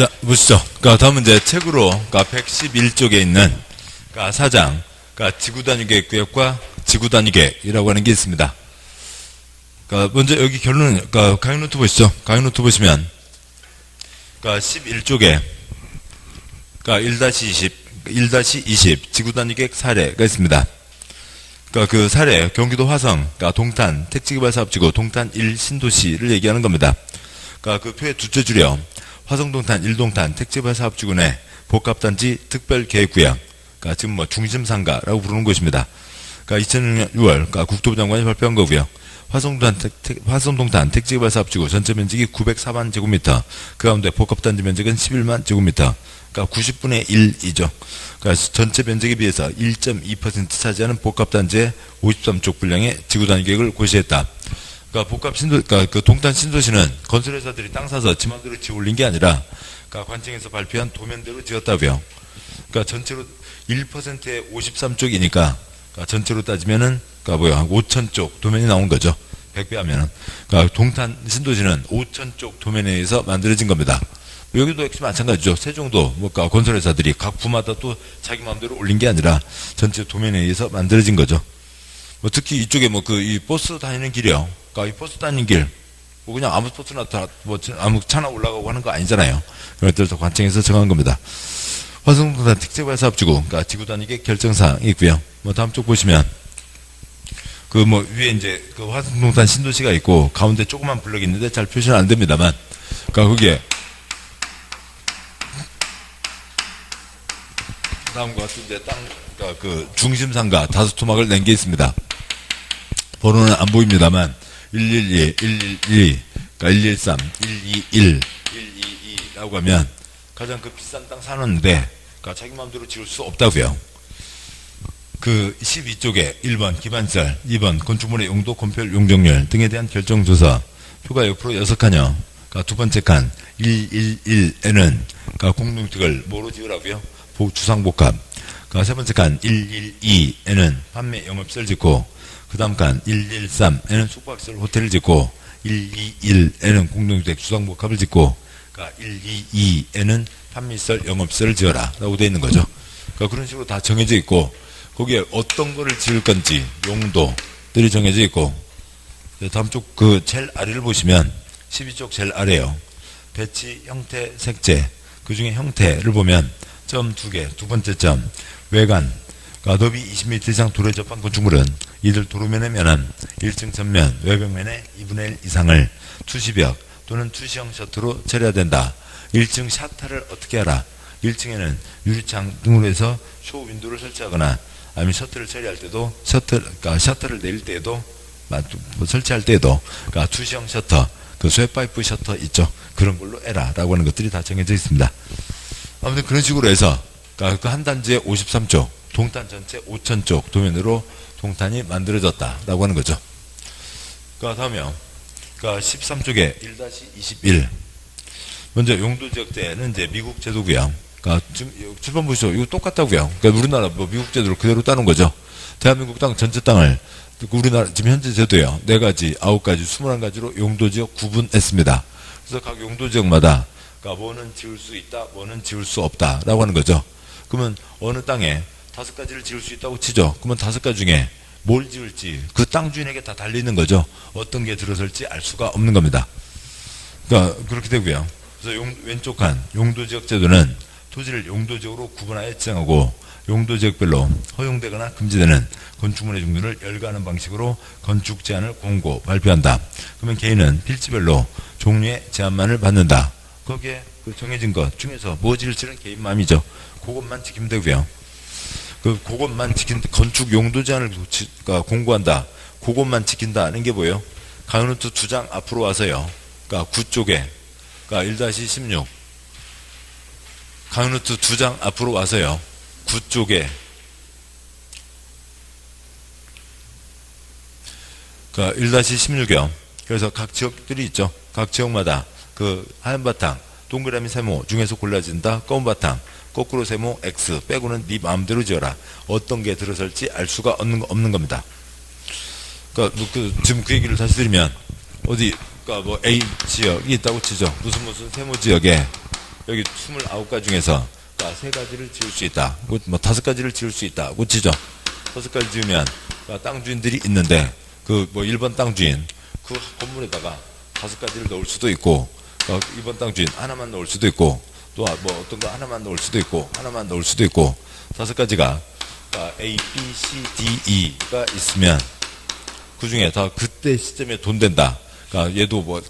자, 보시죠. 다음은 이제 책으로, 111쪽에 있는, 사장, 지구단위계획구역과 지구단위계획이라고 하는 게 있습니다. 먼저 여기 결론은, 강의 노트 보시죠. 강의 노트 보시면, 11쪽에, 1-20 지구단위계획 사례가 있습니다. 그 사례, 경기도 화성, 동탄, 택지개발사업지구, 동탄 1신도시를 얘기하는 겁니다. 그 표의 두째 줄이요. 화성동탄 1동탄 택지개발사업지구 내 복합단지 특별계획구역, 지금 중심상가라고 부르는 곳입니다. 2006년 6월, 국토부 장관이 발표한 거고요. 화성동탄 택지개발사업지구 전체 면적이 904만 제곱미터, 그 가운데 복합단지 면적은 11만 제곱미터, 90분의 1이죠. 전체 면적에 비해서 1.2% 차지하는 복합단지의 53쪽 분량의 지구단위계획을 고시했다. 그 동탄 신도시는 건설회사들이 땅 사서 지맘대로 지어 올린 게 아니라, 관청에서 발표한 도면대로 지었다고요. 전체로 1%의 53쪽이니까, 전체로 따지면은, 5,000쪽 도면이 나온 거죠. 100배 하면은. 동탄 신도시는 5,000쪽 도면에 의해서 만들어진 겁니다. 여기도 역시 마찬가지죠. 세종도, 건설회사들이 각 부마다 또 자기 마음대로 올린 게 아니라, 전체 도면에 의해서 만들어진 거죠. 특히 이쪽에 이 버스 다니는 길이요. 이 버스 다니는 길, 그냥 아무 버스나 아무 차나 올라가고 하는 거 아니잖아요. 그런 것들도 관청에서 정한 겁니다. 화성동탄 택지개발사업지구, 지구단위계획 결정사항이 있고요. 다음 쪽 보시면, 위에 이제, 화성동탄 신도시가 있고, 가운데 조그만 블럭이 있는데 잘 표시는 안 됩니다만, 거기에, 다음과 같은 이제 중심상가 다섯 토막을 낸 게 있습니다. 번호는 안 보입니다만, 112, 112, 113, 121, 122라고 하면 가장 비싼 땅 사는데, 자기 마음대로 지을 수 없다고요. 12쪽에 1번 기반시설, 2번 건축물의 용도, 건폐율, 용적률 등에 대한 결정조사, 표가 옆으로 6칸이요. 두 번째 칸, 111에는 공동주택을 뭐로 지으라고요? 주상복합. 세 번째 칸, 112에는 판매 영업시설 짓고, 그 다음 칸 113에는 숙박시설 호텔을 짓고, 121에는 공동주택 주상복합을 짓고, 122에는 판매시설 영업시설을 지어라 라고 되어 있는 거죠. 그런 식으로 다 정해져 있고, 거기에 어떤 거를 지을 건지 용도들이 정해져 있고, 다음 쪽 제일 아래를 보시면 12쪽 제일 아래요. 배치, 형태, 색재. 그 중에 형태를 보면 점 2개, 두 번째 점 외관, 너비 20m 이상 도로에 접한 건축물은 이들 도로면에 면한 1층 전면, 외벽면의 2분의 1 이상을 투시벽 또는 투시형 셔터로 처리해야 된다. 1층 샤타를 어떻게 하라? 1층에는 유리창 등으로 해서 쇼 윈도우를 설치하거나, 아니면 셔터를 처리할 때도 셔터를 내릴 때에도 설치할 때에도 투시형 셔터, 쇠파이프 셔터 있죠. 그런 걸로 해라 라고 하는 것들이 다 정해져 있습니다. 아무튼 그런 식으로 해서 한 단지에 53쪽, 동탄 전체 5,000쪽 도면으로 동탄이 만들어졌다라고 하는 거죠. 다음에요. 13쪽에 1-21. 먼저 용도지역제는 이제 미국 제도고요. 지금 7번 보시죠. 이거 똑같다고요. 우리나라 미국 제도를 그대로 따는 거죠. 대한민국 땅 전체 땅을 우리나라 지금 현재 제도예요. 4가지, 9가지, 21가지로 용도지역 구분했습니다. 그래서 각 용도지역마다 뭐는 지을 수 있다, 뭐는 지을 수 없다라고 하는 거죠. 그러면 어느 땅에 5가지를 지을 수 있다고 치죠. 그러면 5가지 중에 뭘 지을지 그 땅 주인에게 다 달리는 거죠. 어떤 게 들어설지 알 수가 없는 겁니다. 그렇게 되고요. 그래서 왼쪽 칸 용도지역 제도는 토지를 용도지역으로 구분하여 지정하고, 용도지역별로 허용되거나 금지되는 건축물의 종류를 열거하는 방식으로 건축 제한을 공고 발표한다. 그러면 개인은 필지별로 종류의 제한만을 받는다. 거기에 정해진 것 중에서 뭐 지을지는 개인 마음이죠. 그것만 지키면 되고요. 그것만 건축 용도 제한을 공고한다. 그것만 지킨다는 게 뭐예요? 강의노트 2장 앞으로 와서요. 9쪽에 1-16 강의노트 2장 앞으로 와서요. 9쪽에 1-16이요. 그래서 각 지역들이 있죠. 각 지역마다 하얀 바탕, 동그라미 세모 중에서 골라진다. 검은 바탕, 거꾸로 세모 X 빼고는 네 마음대로 지어라. 어떤 게 들어설지 알 수가 없는 겁니다. 지금 그 얘기를 다시 드리면, 어디, A 지역이 있다고 치죠. 무슨 세모 지역에 여기 29가지 중에서 3가지를 지을 수 있다. 뭐 5가지를 지을 수 있다. 고치죠. 5가지 지으면 땅 주인들이 있는데 그 뭐 1번 땅 주인 그 건물에다가 5가지를 넣을 수도 있고 2번 땅 주인 하나만 넣을 수도 있고 또 뭐 어떤 거 하나만 넣을 수도 있고 하나만 넣을 수도 있고 5가지가 A, B, C, D, E가 있으면 그 중에 다 그때 시점에 돈 된다. 얘도 뭐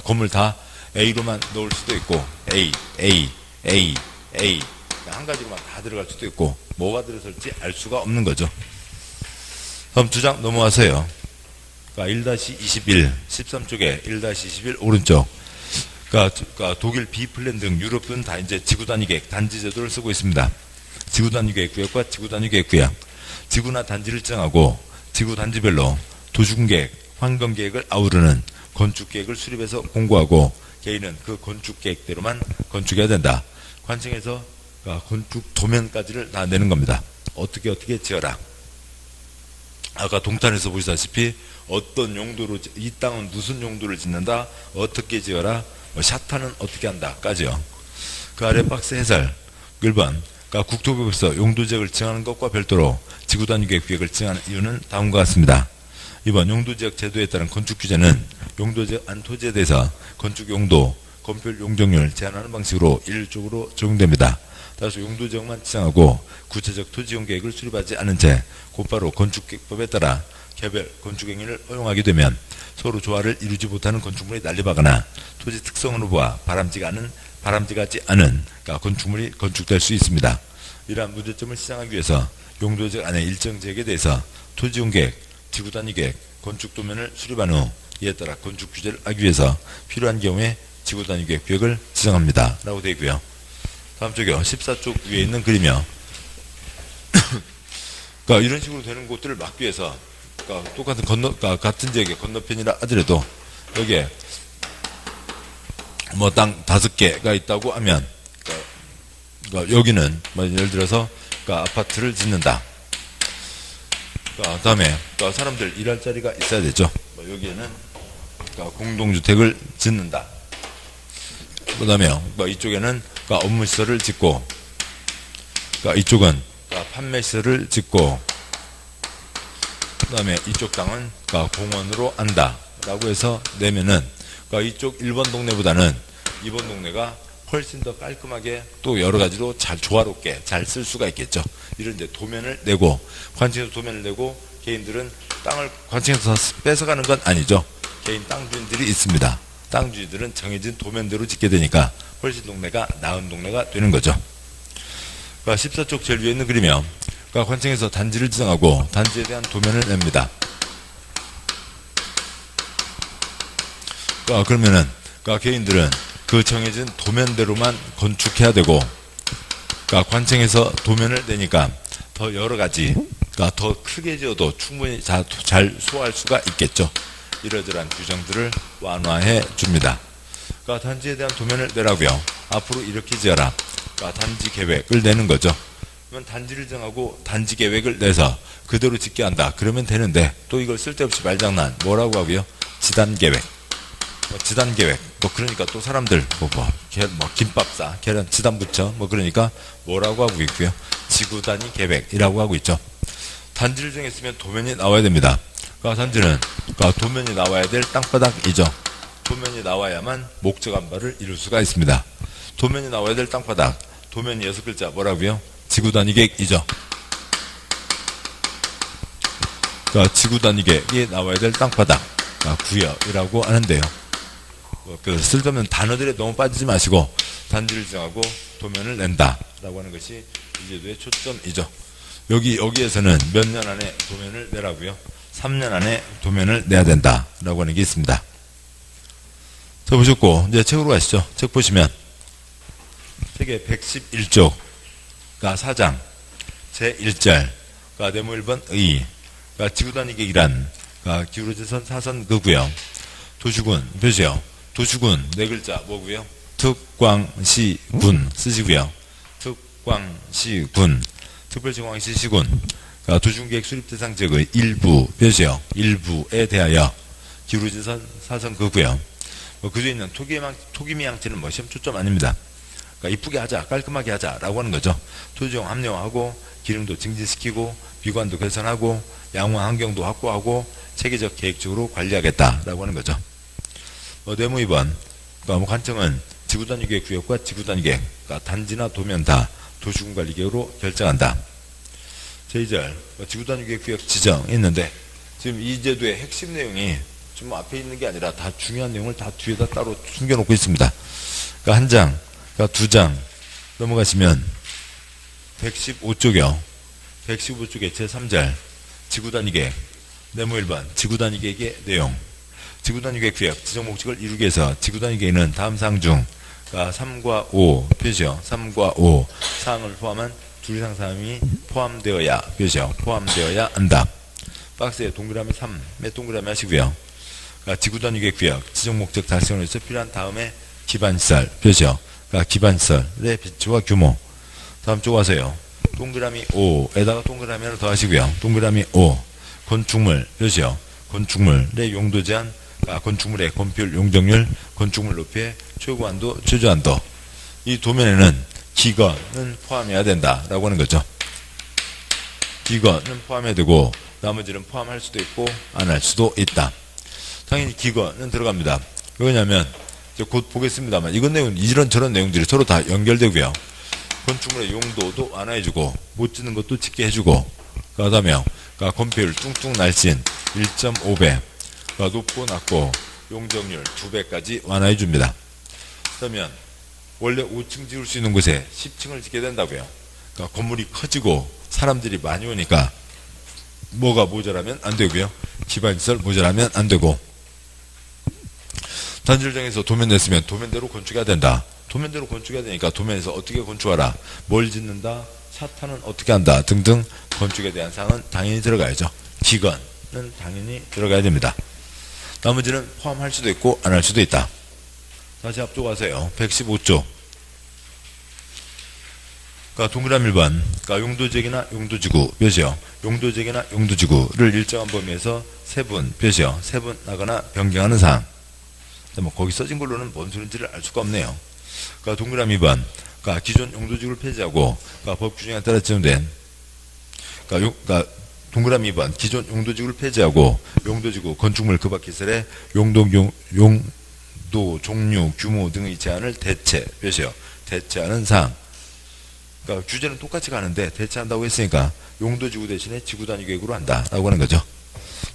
건물 다 A로만 넣을 수도 있고 A, A, A, A 한 가지로만 다 들어갈 수도 있고 뭐가 들어설지 알 수가 없는 거죠. 다음 2장 넘어가세요. 1-21 13쪽에 1-21 오른쪽 독일 비플랜 등 유럽은 다 이제 지구 단위 계획 단지 제도를 쓰고 있습니다. 지구 단위 계획 구역과 지구 단위 계획 구역 지구나 단지를 정하고 지구 단지별로 도시군 계획, 환경 계획을 아우르는 건축 계획을 수립해서 공고하고 개인은 그 건축 계획대로만 건축해야 된다. 관청에서 건축 도면까지를 다 내는 겁니다. 어떻게 지어라. 아까 동탄에서 보시다시피 어떤 용도로 이 땅은 무슨 용도를 짓는다. 어떻게 지어라. 샤타는 어떻게 한다까지요. 그 아래 박스 해설 1번 국토부에서 용도지역을 정하는 것과 별도로 지구단위계획 구역을 정하는 이유는 다음과 같습니다. 2번 용도지역 제도에 따른 건축 규제는 용도지역 안 토지에 대해서 건축 용도, 건폐율 용적률 제한하는 방식으로 일률적으로 적용됩니다. 따라서 용도지역만 지정하고 구체적 토지용 계획을 수립하지 않은 채 곧바로 건축계획법에 따라 개별 건축행위를 허용하게 되면 서로 조화를 이루지 못하는 건축물이 난립하거나 토지 특성으로 보아 바람직하지 않은 건축물이 건축될 수 있습니다. 이러한 문제점을 시정하기 위해서 용도지역 안에 일정 지역에 대해서 토지용 계획, 지구단위 계획, 건축도면을 수립한 후 이에 따라 건축 규제를 하기 위해서 필요한 경우에 지구단위 계획 구역을 지정합니다. 라고 되어 있고요. 다음 쪽이요. 14쪽 위에 있는 그림이요. 이런 식으로 되는 곳들을 막기 위해서 똑같은 같은 지역의 건너편이라 하더라도 여기에 뭐 땅 5개가 있다고 하면 여기는 뭐 예를 들어서 아파트를 짓는다. 다음에 사람들 일할 자리가 있어야 되죠. 여기에는 공동주택을 짓는다. 그 다음에 이쪽에는 업무시설을 짓고 이쪽은 판매시설을 짓고 그 다음에 이쪽 땅은 공원으로 한다 라고 해서 내면은 이쪽 1번 동네보다는 2번 동네가 훨씬 더 깔끔하게 또 여러가지로 잘 조화롭게 잘 쓸 수가 있겠죠. 이런 이제 도면을 내고 관청에서 도면을 내고 개인들은 땅을 관청에서 뺏어가는 건 아니죠. 개인 땅 주인들이 있습니다. 땅 주인들은 정해진 도면대로 짓게 되니까 훨씬 동네가 나은 동네가 되는 거죠. 14쪽 제일 위에 있는 그림이요. 관청에서 단지를 지정하고 단지에 대한 도면을 냅니다. 그러면은 개인들은 그 정해진 도면대로만 건축해야 되고 관청에서 도면을 내니까 더 여러가지 더 크게 지어도 충분히 잘 소화할 수가 있겠죠. 이러저러한 규정들을 완화해 줍니다. 단지에 대한 도면을 내라고요. 앞으로 이렇게 지어라. 단지 계획을 내는 거죠. 그러면 단지를 정하고 단지 계획을 내서 그대로 짓게 한다. 그러면 되는데 또 이걸 쓸데없이 말장난 뭐라고 하고요? 지단 계획. 지단 계획. 그러니까 또 사람들 김밥 싸 계란 지단 붙여 그러니까 뭐라고 하고 있고요? 지구 단위 계획이라고 하고 있죠. 단지를 정했으면 도면이 나와야 됩니다. 단지는 도면이 나와야 될 땅바닥이죠. 도면이 나와야만 목적한 바를 이룰 수가 있습니다. 도면이 나와야 될 땅바닥. 도면이 6글자 뭐라고요? 지구 단위 계획이죠. 지구 단위 계획이 나와야 될 땅바닥 구역이라고 하는데요. 쓸데없는 단어들에 너무 빠지지 마시고 단지를 정하고 도면을 낸다라고 하는 것이 이 제도의 초점이죠. 여기에서는 몇 년 안에 도면을 내라고요? 3년 안에 도면을 내야 된다라고 하는 게 있습니다. 자, 보셨고 이제 책으로 가시죠. 책 보시면 책의 111쪽 4장 제1절 네모 1번 의 지구단위 계획이란 기울어진 사선 그구요. 도시군 표시요. 도시군 4글자 뭐고요? 특광시군 쓰시고요. 특광시군 특별지광시 시군 도시군계획 수립 대상 지역의 일부 표시요. 일부에 대하여 기울어진 사선 그구요. 그중에 있는 토기미 양태는 시험 초점 아닙니다. 그러니까 이쁘게 하자, 깔끔하게 하자라고 하는 거죠. 토지용 합리화하고 기름도 증진시키고 비관도 개선하고 양호한 환경도 확보하고 체계적 계획적으로 관리하겠다라고 하는 거죠. 네모 2번. 그러니까 관청은 지구단위계획 구역과 지구단위계획, 그러니까 단지나 도면 다 도시군관리계획으로 결정한다. 제2절 지구단위계획 구역 지정이 있는데 지금 이 제도의 핵심 내용이 좀 앞에 있는 게 아니라 다 중요한 내용을 다 뒤에다 따로 숨겨놓고 있습니다. 그러니까 한 장, 그러니까 두 장 넘어가시면 115쪽이요. 115쪽에 제3절 지구단위계획 네모 1번 지구단위계획의 내용. 지구단위계획 구역 지정 목적을 이루기 위해서 지구단위계획은 다음 사항 중 그러니까 3과 5 표시요. 3과 5 사항을 포함한 둘 이상 사항이 포함되어야 표시요. 포함되어야 한다. 박스에 동그라미 3에 동그라미 하시고요. 그러니까 지구단위계획 구역 지정 목적 달성을 위해서 필요한 다음에 기반시설 표시요. 그러니까 기반시설의 비추와 규모. 다음 쪽 와서요. 동그라미 5에다가 동그라미 하나 더 하시고요. 동그라미 5 건축물 표시요. 건축물의 용도 제한, 건축물의 건폐율 용적률, 건축물 높이의 최고한도, 최저한도. 이 도면에는 기건은 포함해야 된다라고 하는 거죠. 기건은 포함해야 되고 나머지는 포함할 수도 있고 안 할 수도 있다. 당연히 기건은 들어갑니다. 왜냐하면 곧 보겠습니다만 이런 내용, 이런 저런 내용들이 서로 다 연결되고요. 건축물의 용도도 완화해주고 못 짓는 것도 짓게 해주고 그 다음에 건폐율 뚱뚱 날씬 1.5배 높고 낮고 용적률 2배까지 완화해줍니다. 그러면 원래 5층 지을 수 있는 곳에 10층을 짓게 된다고요. 그러니까 건물이 커지고 사람들이 많이 오니까 뭐가 모자라면 안 되고요. 기반시설 모자라면 안 되고 단지를 정해서 도면 냈으면 도면대로 건축해야 된다. 도면대로 건축해야 되니까 도면에서 어떻게 건축하라, 뭘 짓는다, 샤타는 어떻게 한다 등등 건축에 대한 사항은 당연히 들어가야죠. 기건은 당연히 들어가야 됩니다. 나머지는 포함할 수도 있고 안 할 수도 있다. 다시 앞쪽 가세요. 115쪽. 그러니까 동그라미 1번. 그러니까 용도지역이나 용도지구 표시요. 용도지역이나 용도지구를 일정한 범위에서 세분 표시요. 세분하거나 변경하는 사항. 뭐 거기 써진 걸로는 뭔 소리인지를 알 수가 없네요. 그러니까 동그라미 2번. 그러니까 기존 용도지구를 폐지하고 그러니까 법 규정에 따라 지정된 그러니까 동그라미 2번 기존 용도지구를 폐지하고 용도지구 건축물 그 밖 시설의 용도 종류 규모 등의 제한을 대체 표시요. 대체하는 사항. 그러니까 규제는 똑같이 가는데 대체한다고 했으니까 용도지구 대신에 지구단위계획으로 한다라고 하는 거죠.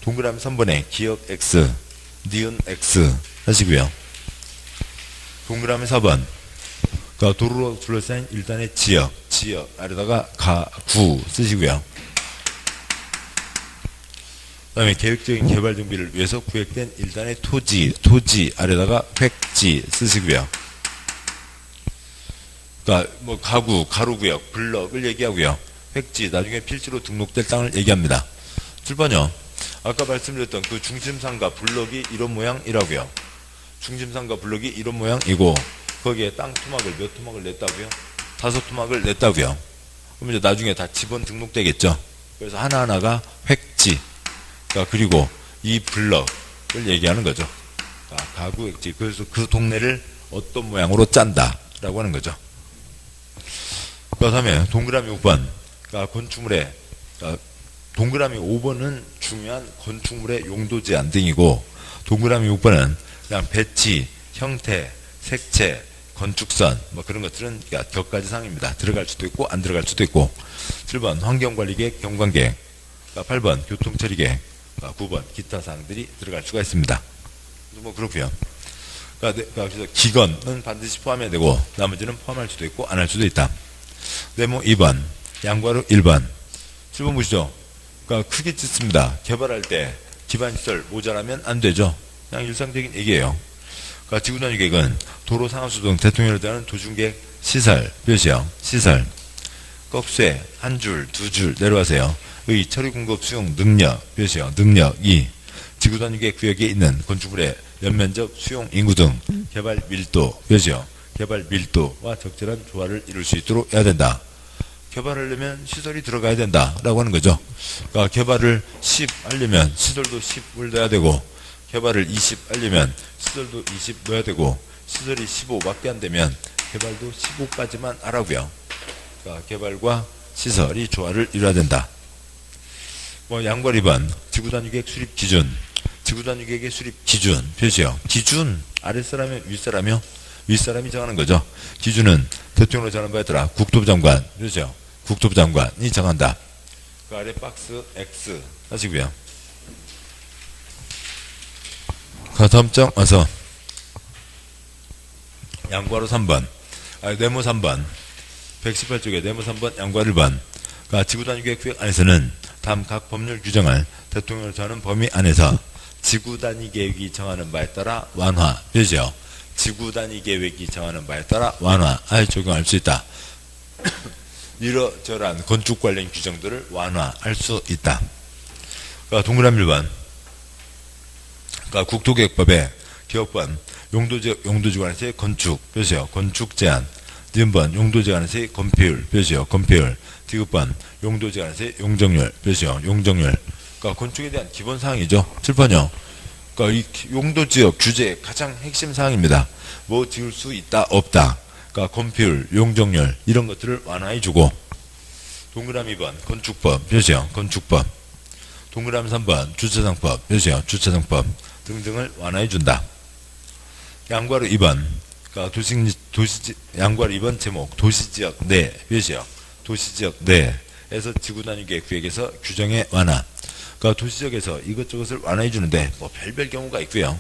동그라미 3번에 기역 X, 니은 X 하시고요. 동그라미 4번 그러니까 도로로 둘러싸인 일단의 지역 아래다가 구 쓰시고요. 그 다음에 계획적인 개발 정비를 위해서 구획된 일단의 토지 아래다가 획지 쓰시고요. 그러니까 뭐 가루구역, 블럭을 얘기하고요. 획지, 나중에 필지로 등록될 땅을 얘기합니다. 7번요. 아까 말씀드렸던 그 중심상가 블럭이 이런 모양이라고요. 중심상가 블럭이 이런 모양이고 거기에 땅 토막을 몇 토막을 냈다고요? 5토막을 냈다고요. 그럼 이제 나중에 다 지번 등록되겠죠. 그래서 하나하나가 획지. 그러니까 그리고 이 블럭을 얘기하는 거죠. 그러니까 가구 획지. 그래서 그 동네를 어떤 모양으로 짠다라고 하는 거죠. 그 다음에 동그라미 5번. 그러니까 건축물의 동그라미 5번은 중요한 건축물의 용도 제한 등이고 동그라미 6번은 그냥 배치, 형태, 색채, 건축선 뭐 그런 것들은 몇 가지 사항입니다. 들어갈 수도 있고 안 들어갈 수도 있고 7번 환경관리계획, 경관계획 8번 교통처리계획 9번 기타 사항들이 들어갈 수가 있습니다. 뭐 그렇고요. 그래서 기건은 반드시 포함해야 되고 나머지는 포함할 수도 있고 안 할 수도 있다. 네모 2번 양괄호 1번 7번 보시죠. 그러니까 크게 짓습니다. 개발할 때 기반시설 모자라면 안 되죠. 그냥 일상적인 얘기예요. 그러니까 지구단위계획은 도로 상하수 등 대통령에 대한 도중계획 시설 표시요. 시설 꺽쇠 한 줄, 두 줄 내려가세요. 의 처리 공급 수용 능력 표시요. 능력 2 지구단위계획 구역에 있는 건축물의 연면적 수용 인구 등 개발 밀도 표시요. 개발 밀도와 적절한 조화를 이룰 수 있도록 해야 된다. 개발하려면 시설이 들어가야 된다라고 하는 거죠. 그러니까 개발을 10 하려면 시설도 10을 넣어야 되고 개발을 20 하려면 시설도 20 넣어야 되고 시설이 15밖에 안 되면 개발도 시국까지만 하라고요. 그러니까 개발과 시설이 조화를 이뤄야 된다. 양괄 2번 지구단위계획 수립 기준. 지구단위계획의 수립 기준 표시요. 기준 아랫사람이요 윗사람이요? 윗사람이 정하는 거죠. 기준은 대통령으로 정하는 바에 따라 국토부 장관 표시요. 국토부 장관이 정한다. 그 아래 박스 X 하시고요. 다음 장 와서 양괄호 3번 네모 3번 118쪽에 네모 3번 양괄 1번 지구단위계획 구역 안에서는 다음 각 법률 규정을 대통령으로 정하는 범위 안에서 지구단위계획이 정하는 바에 따라 완화 되죠. 지구단위계획이 정하는 바에 따라 완화하여 적용할 수 있다. 이러저러한 건축 관련 규정들을 완화할 수 있다. 동그라미 1번 국토계획법의 기업번 용도지역 용도지구안에서의 건축 표시요. 건축 제한. 니은번 용도지구안에서의 건폐율 표시요. 건폐율. 디귿번 용도지구안에서의 용적률 표시요. 용적률. 건축에 대한 기본 사항이죠. 7번요. 이 용도지역 규제의 가장 핵심 사항입니다. 뭐 지을 수 있다 없다. 건폐율, 용적률 이런 것들을 완화해주고. 동그라미 2번 건축법 표시요. 건축법. 동그라미 3번 주차장법 표시요. 주차장법 등등을 완화해준다. 양괄호 2번 양괄호 2번 제목 도시지역 내 표시요. 도시지역 내에서 지구단위계획 구역에서 규정의 완화. 도시지역에서 이것저것을 완화해 주는데 뭐 별별 경우가 있고요.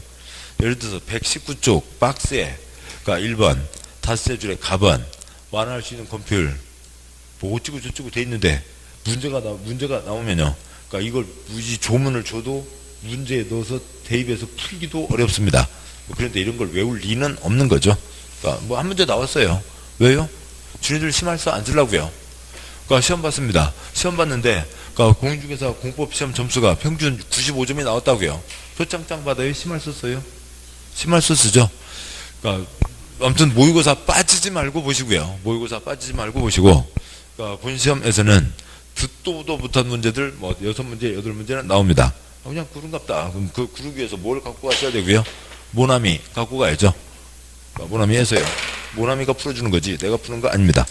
예를 들어서 119쪽 박스에 1번 닷새 줄에 가번 완화할 수 있는 건폐율 뭐 어찌고 저찌고 돼 있는데 문제가 나오면요. 이걸 무지 조문을 줘도 문제에 넣어서 대입해서 풀기도 어렵습니다. 그런데 이런 걸 외울 리는 없는 거죠. 한 문제 나왔어요. 왜요? 주민들 심할서 안 쓰려고요. 시험 봤습니다. 시험 봤는데 공인중개사 공법 시험 점수가 평균 95점이 나왔다고요. 표창장 받아요? 심할서 써요? 심할서 쓰죠. 아무튼 모의고사 빠지지 말고 보시고요. 모의고사 빠지지 말고 보시고 본 시험에서는 듣도 보도 못한 문제들 6문제, 8문제는 나옵니다. 그냥 구른갑다. 그럼 그 구르기 위해서 뭘 갖고 가셔야 되고요? 모나미 갖고 가야죠. 모나미 해서요. 모나미가 풀어주는 거지 내가 푸는 거 아닙니다.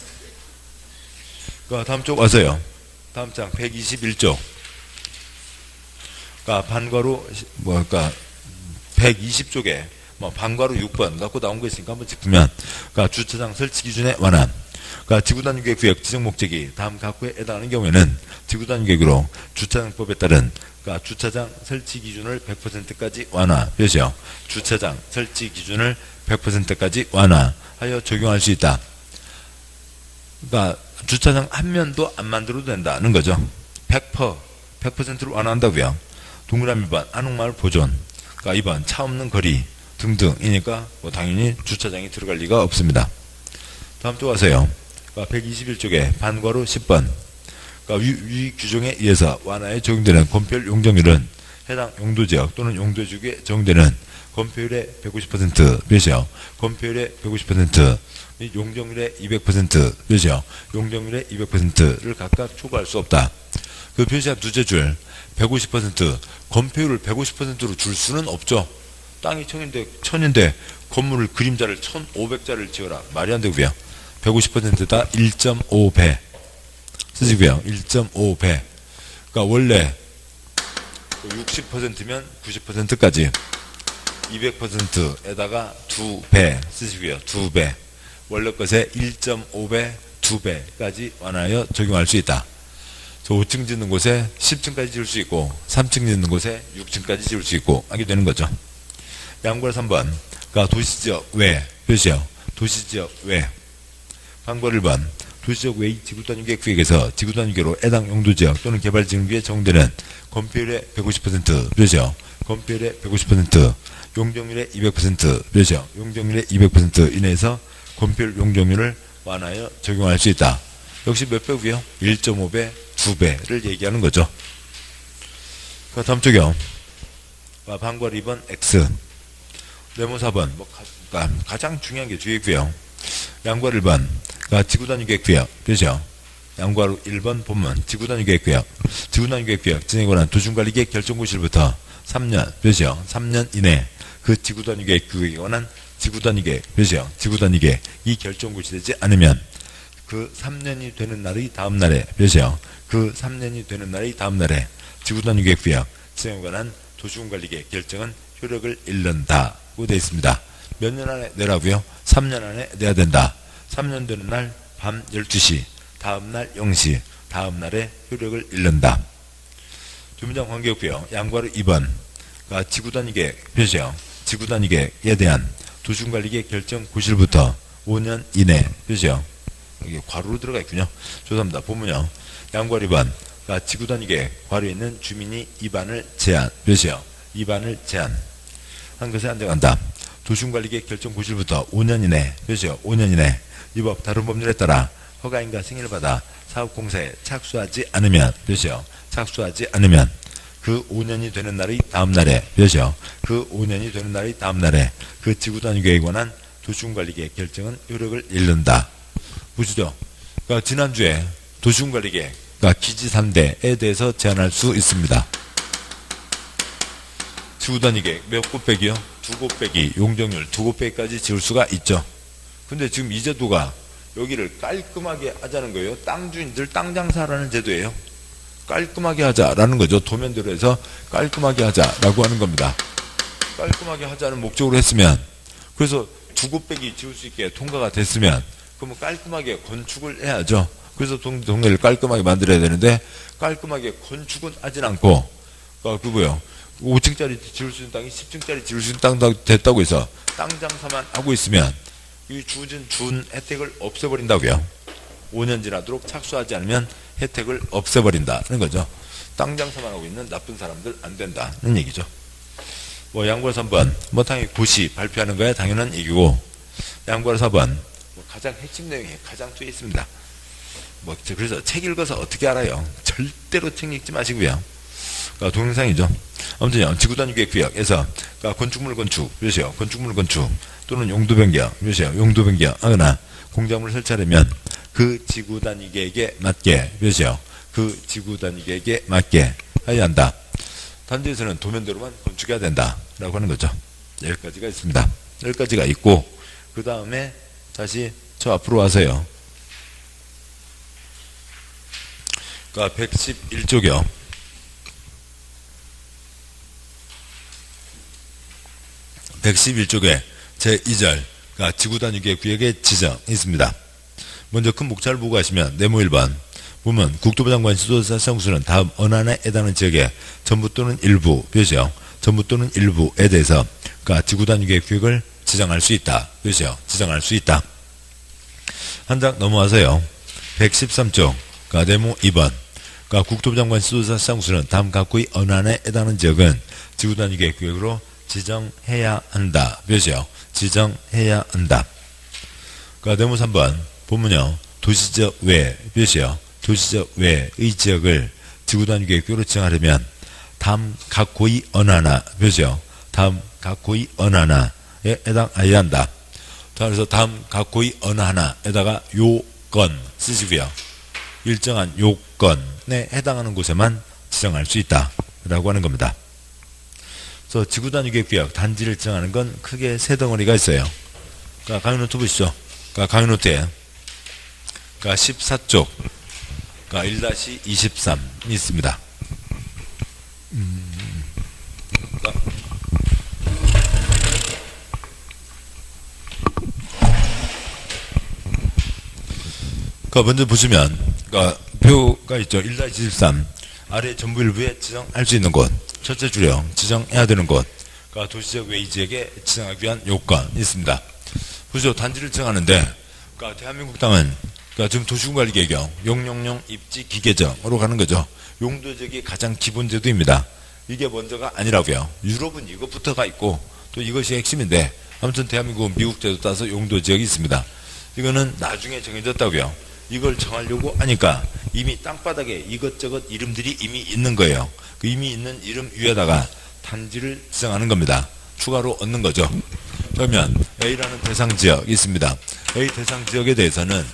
다음 쪽 와서요. 다음 장 121쪽. 반괄호 120쪽에 반괄호 6번 갖고 나온 거 있으니까 한번 짚으면 주차장 설치 기준의 완화. 지구단위계획 구역 지정 목적이 다음 각구에 해당하는 경우에는 지구단위계획으로 주차장법에 따른 주차장 설치 기준을 100%까지 완화 표시요. 주차장 설치 기준을 100%까지 완화하여 적용할 수 있다. 주차장 한 면도 안 만들어도 된다는 거죠. 100%로 완화한다고요. 동그라미 2번 한옥마을 보존. 2번 차 없는 거리 등등이니까 당연히 주차장이 들어갈 리가 없습니다. 다음 쪽 와서요. 121쪽에 반괄호 10번. 위 규정에 의해서 완화에 적용되는 건폐율 용적률은 해당 용도지역 또는 용도지역에 적용되는 건폐율의 150% 표시요. 건폐율의 150% 및 용적률의 200% 표시요. 용적률의 200%를 각각 초과할 수 없다. 그 표시한 두째 줄 150% 건폐율을 150%로 줄 수는 없죠. 땅이 천인데 건물을 그림자를 1500자를 지어라. 말이 안 되고요. 150%다 1.5배 쓰시고요. 1.5배. 원래 60%면 90%까지 200%에다가 2배 쓰시고요. 2배. 원래 것의 1.5배, 2배까지 완화하여 적용할 수 있다. 5층 짓는 곳에 10층까지 지을 수 있고 3층 짓는 곳에 6층까지 지을 수 있고 하게 되는 거죠. 양괄 3번. 도시지역 외 표시요. 도시지역 외. 반괄 1번. 도시지역 외의 지구단위계획 구역에서 지구단위계로 해당 용도지역 또는 개발지역에 적용되는 건폐율의 150% 표시요. 건폐율의 150%, 용적률의 200% 표시요. 용적률의 200% 이내에서 건폐율 용적률을 완화하여 적용할 수 있다. 역시 몇 배고요? 1.5배, 2배를 얘기하는 거죠. 다음 쪽이요. 반괄 2번 X. 네모 4번. 가장 중요한 게 뒤에고요. 양괄 1번. 지구단위계획 구역. 그죠? 양괄호 1번 본문. 지구단위계획 구역. 지구단위계획 구역 진행에 관한 도중관리계획 결정고시로부터 3년. 그죠? 3년 이내 그 지구단위계획 구역에 관한 지구 단위 계획, 표시요. 지구 단위 계획. 이 결정구시 되지 않으면 그 3년이 되는 날의 다음 날에, 표시요. 그 3년이 되는 날의 다음 날에 지구 단위 계획 구역 지정에 관한 도시군 관리 계획 결정은 효력을 잃는다고 되어 있습니다. 몇 년 안에 내라고요? 3년 안에 내야 된다. 3년 되는 날 밤 12시, 다음 날 0시, 다음 날에 효력을 잃는다. 주민장 관계구역 양과로 2번 지구 단위 계획, 표시요. 지구 단위 계획에 대한 도시군 관리 계획 결정 구실부터 5년 이내, 표시요. 이게 괄호로 들어가 있군요. 죄송합니다. 보면요. 양과로 2번 지구 단위 계획 괄호에 있는 주민이 위반을 제한, 표시요. 위반을 제한 한 것에 안정한다. 도시군 관리 계획 결정 구실부터 5년 이내, 표시요. 5년 이내 이 법 다른 법률에 따라 허가인가 승인을 받아 사업공사에 착수하지 않으면, 표시요. 착수하지 않으면 그 5년이 되는 날의 다음 날에, 표시요. 그 5년이 되는 날의 다음 날에 그 지구 단위 계획에 관한 도시군 관리 계획 결정은 효력을 잃는다. 보시죠. 그러니까 지난주에 도시군 관리 계획, 그러니까 기지 3대에 대해서 제한할 수 있습니다. 지구 단위 계획 몇 곳 빼기요? 2곳 빼기, 용적률 2곳 빼기까지 지을 수가 있죠. 근데 지금 이 제도가 여기를 깔끔하게 하자는 거예요. 땅 주인들 땅 장사라는 제도예요. 깔끔하게 하자라는 거죠. 도면대로 해서 깔끔하게 하자라고 하는 겁니다. 깔끔하게 하자는 목적으로 했으면, 그래서 2곳 빼기 지을 수 있게 통과가 됐으면 그러면 깔끔하게 건축을 해야죠. 그래서 동네를 깔끔하게 만들어야 되는데 깔끔하게 건축은 하진 않고, 그 뭐요? 5층짜리 지을 수 있는 땅이 10층짜리 지을 수 있는 땅 됐다고 해서 땅 장사만 하고 있으면 이 준 혜택을 없애버린다고요. 5년 지나도록 착수하지 않으면 혜택을 없애버린다는 거죠. 땅 장사만 하고 있는 나쁜 사람들 안 된다는 얘기죠. 양괄 3번 당연히 고시 발표하는 거야 당연한 얘기고, 양괄 4번 가장 핵심 내용이 가장 뒤에 있습니다. 그래서 책 읽어서 어떻게 알아요? 절대로 책 읽지 마시고요. 동영상이죠. 아무튼요, 지구 단위 계획 구역에서 건축물 건축, 표시요. 건축물 건축 또는 용도 변경, 표시요. 용도 변경 하거나 공작물을 설치하려면 그 지구 단위 계획에 맞게, 표시요. 그 지구 단위 계획에 맞게 해야 한다. 단지에서는 도면대로만 건축해야 된다라고 하는 거죠. 여기까지가 있습니다. 여기까지가 있고, 그 다음에 다시 저 앞으로 와서요. 111조요. 111쪽에 제2절 지구 단위 계획 구역의 지정이 있습니다. 먼저 큰 목차를 보고 가시면 네모 1번 보면 국토부 장관 지도자 사무소는 다음 어느 하나에 해당하는 지역에 전부 또는 일부, 표시요. 전부 또는 일부에 대해서 지구 단위 계획 구역을 지정할 수 있다. 표시요. 지정할 수 있다. 한 장 넘어와서요. 113쪽 네모 2번 국토부 장관 지도자 사무소는 다음 각구의 어느 하나에 해당하는 지역은 지구 단위 계획 구역으로 지정해야 한다. 표시요. 지정해야 한다. 네모 3번 보면요. 도시지역 외, 표시요. 도시지역 외의 지역을 지구 단위 계획으로 지정하려면 다음 각 고의 어느 하나, 표시요. 다음 각 고의 어느 하나에 해당해야 한다. 그래서 다음 각 고의 어느 하나에다가 요건 쓰시고요. 일정한 요건에 해당하는 곳에만 지정할 수 있다. 라고 하는 겁니다. 그래서 지구 단위 계획 구역 단지를 지정하는 건 크게 세 덩어리가 있어요. 강의 노트 보시죠. 강의 노트에 14쪽 1-23이 있습니다. 먼저 보시면 표가 있죠. 1-23 아래 전부 일부에 지정할 수 있는 곳, 첫째 줄형 지정해야 되는 곳, 도시적 외의 지역에 지정하기 위한 요건이 있습니다. 보시죠. 단지를 지정하는데 대한민국 땅은 지금 도시군관리계획형 용용용 입지 기계정으로 가는 거죠. 용도지역이 가장 기본 제도입니다. 이게 먼저가 아니라고요. 유럽은 이것부터가 있고 또 이것이 핵심인데, 아무튼 대한민국은 미국 제도 따라서 용도지역이 있습니다. 이거는 나중에 정해졌다고요. 이걸 정하려고 하니까 이미 땅바닥에 이것저것 이름들이 이미 있는 거예요. 그 이미 있는 이름 위에다가 단지를 지정하는 겁니다. 추가로 얻는 거죠. 그러면 A라는 대상지역이 있습니다. A 대상지역에 대해서는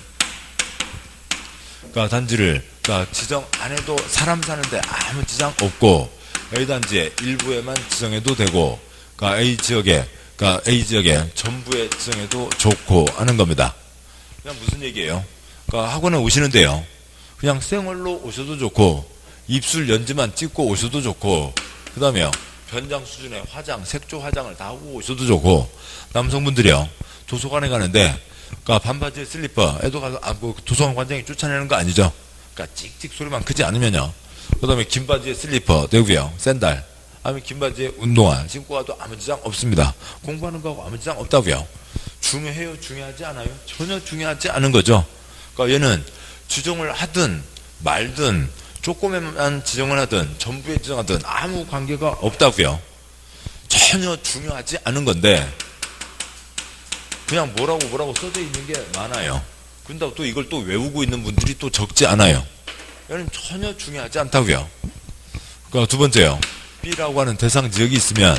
단지를 지정 안 해도 사람 사는데 아무 지장 없고 A 단지의 일부에만 지정해도 되고 A 지역에 그러니까 A 지역에 전부에 지정해도 좋고 하는 겁니다. 그냥 무슨 얘기예요? 그러니까 학원에 오시는데요. 그냥 생얼로 오셔도 좋고 입술 연지만 찍고 오셔도 좋고 그 다음에요. 변장 수준의 화장, 색조 화장을 다 하고 오셔도 좋고 남성분들이요. 도서관에 가는데 그러니까 반바지에 슬리퍼 애도 가서 도서관 관장이 쫓아내는 거 아니죠. 그러니까 찍찍 소리만 크지 않으면요. 그 다음에 긴 바지에 슬리퍼 내고요. 샌들 아니면 긴 바지에 운동화 신고 가도 아무 지장 없습니다. 공부하는 거하고 아무 지장 없다고요. 중요해요? 중요하지 않아요? 전혀 중요하지 않은 거죠. 그러니까 얘는 지정을 하든 말든 조금에만 지정을 하든 전부에 지정하든 아무 관계가 없다고요. 전혀 중요하지 않은 건데 그냥 뭐라고 써져 있는 게 많아요. 근데 또 이걸 또 외우고 있는 분들이 또 적지 않아요. 얘는 전혀 중요하지 않다고요. 그러니까 두 번째요. B라고 하는 대상 지역이 있으면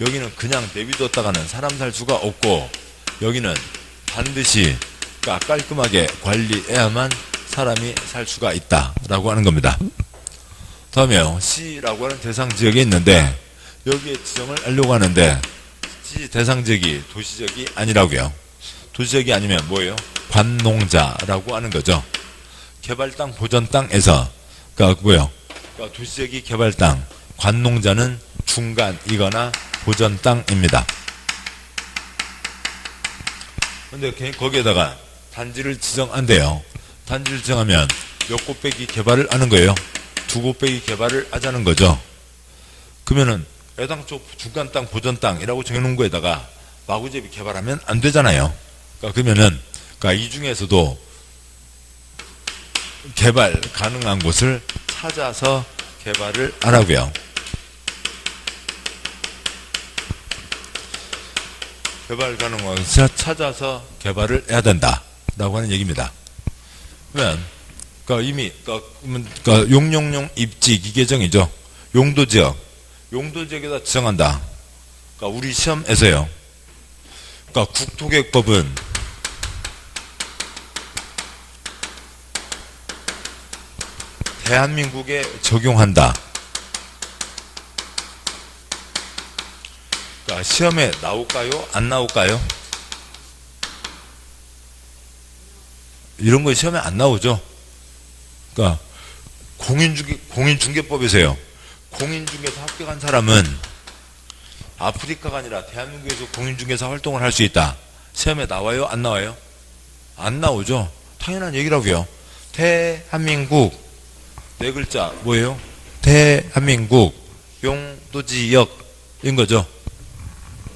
여기는 그냥 내비뒀다가는 사람 살 수가 없고 여기는 반드시 그러니까 깔끔하게 관리해야만 사람이 살 수가 있다라고 하는 겁니다. 다음에요. C라고 하는 대상 지역이 있는데 여기에 지정을 하려고 하는데 C 대상 지역이 도시지역이 아니라고요. 도시지역이 아니면 뭐예요? 관농자라고 하는 거죠. 개발땅 보전땅에서 그러니까 뭐예요? 그러니까 도시지역이 개발땅, 관농자는 중간이거나 보전땅입니다. 근데 거기에다가 단지를 지정한대요. 단지를 지정하면 몇 곳 빼기 개발을 하는 거예요. 두 곳 빼기 개발을 하자는 거죠. 그러면은 애당초 중간 땅, 보전 땅이라고 정해놓은 거에다가 마구잡이 개발하면 안 되잖아요. 그러니까 그러면은 그러니까 이 중에서도 개발 가능한 곳을 찾아서 개발을 하라고요. 개발 가능한 곳을 찾아서 개발을 해야 된다라고 하는 얘기입니다. 그러면 그러니까 이미 그러니까 용용용 입지 기계정이죠. 용도지역, 용도지역에다 지정한다. 그러니까 우리 시험에서요. 그러니까 국토계획법은 대한민국에 적용한다. 그러니까 시험에 나올까요? 안 나올까요? 이런 거 시험에 안 나오죠. 그러니까 공인중개법에서요. 공인중개사 합격한 사람은 아프리카가 아니라 대한민국에서 공인중개사 활동을 할 수 있다. 시험에 나와요? 안 나와요? 안 나오죠. 당연한 얘기라고요. 대한민국 네 글자 뭐예요? 대한민국 용도지역인 거죠.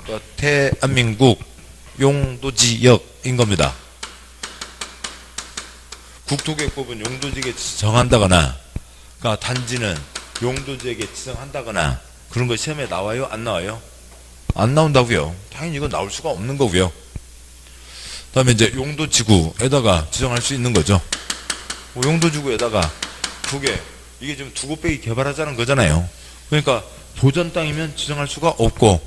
그러니까 대한민국 용도지역인 겁니다. 국토계획법은 용도지역에 지정한다거나 그러니까 단지는 용도지역에 지정한다거나 그런 거 시험에 나와요? 안 나와요? 안 나온다고요. 당연히 이건 나올 수가 없는 거고요. 그 다음에 이제 용도지구에다가 지정할 수 있는 거죠. 뭐 용도지구에다가 이게 지금 두 곳 빼기 개발하자는 거잖아요. 그러니까 보전 땅이면 지정할 수가 없고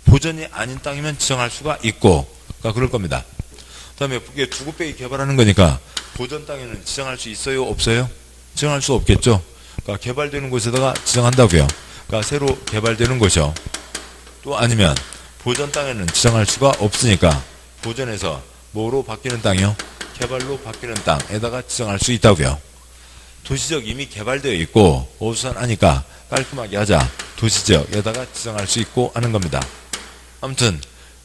보전이 아닌 땅이면 지정할 수가 있고 그러니까 그럴 겁니다. 그 다음에 이게 두 곳 빼기 개발하는 거니까 보전 땅에는 지정할 수 있어요? 없어요? 지정할 수 없겠죠. 그러니까 개발되는 곳에다가 지정한다고요. 그러니까 새로 개발되는 곳이요. 또 아니면 보전 땅에는 지정할 수가 없으니까 보전에서 뭐로 바뀌는 땅이요? 개발로 바뀌는 땅에다가 지정할 수 있다고요. 도시지역 이미 개발되어 있고 어수선하니까 깔끔하게 하자. 도시지역에다가 지정할 수 있고 하는 겁니다. 아무튼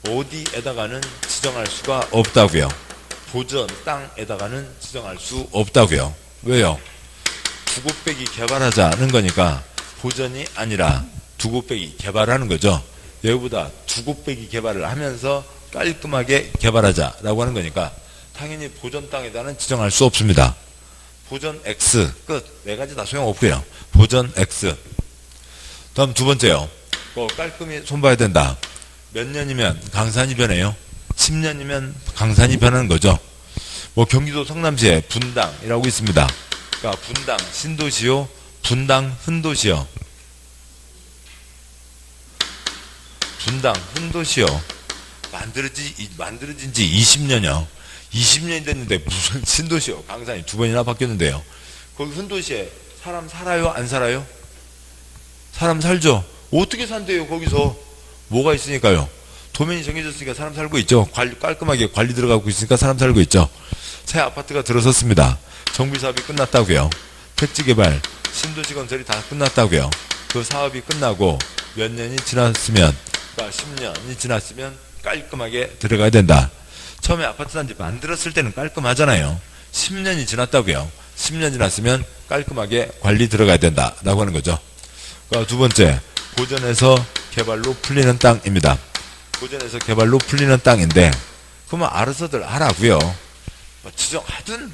어디에다가는 지정할 수가 없다고요. 보전 땅에다가는 지정할 수 없다고요. 왜요? 두 곳 빼기 개발하자는 거니까 보전이 아니라 두 곳 빼기 개발하는 거죠. 여기보다 두 곳 빼기 개발을 하면서 깔끔하게 개발하자라고 하는 거니까 당연히 보전 땅에다는 지정할 수 없습니다. 보전 X 끝. 네 가지 다 소용없고요. 보전 X. 다음 두 번째요. 깔끔히 손봐야 된다. 몇 년이면 강산이 변해요? 10년이면 강산이 변하는 거죠. 뭐 경기도 성남시에 분당이라고 있습니다. 그러니까 분당 신도시요, 분당 흔도시요. 분당 흔도시요. 만들어진 지 20년이요. 20년이 됐는데 무슨 신도시요. 강산이 두 번이나 바뀌었는데요. 거기 흔도시에 사람 살아요? 안 살아요? 사람 살죠. 어떻게 산대요? 거기서 뭐가 있으니까요. 도면이 정해졌으니까 사람 살고 있죠. 깔끔하게 관리 들어가고 있으니까 사람 살고 있죠. 새 아파트가 들어섰습니다. 정비 사업이 끝났다고요. 택지 개발, 신도시 건설이 다 끝났다고요. 그 사업이 끝나고 몇 년이 지났으면, 그러니까 10년이 지났으면 깔끔하게 들어가야 된다. 처음에 아파트 단지 만들었을 때는 깔끔하잖아요. 10년이 지났다고요. 10년 지났으면 깔끔하게 관리 들어가야 된다라고 하는 거죠. 그러니까 두 번째, 고전에서 개발로 풀리는 땅입니다. 고전에서 개발로 풀리는 땅인데, 그러면 알아서들 하라고요. 지정하든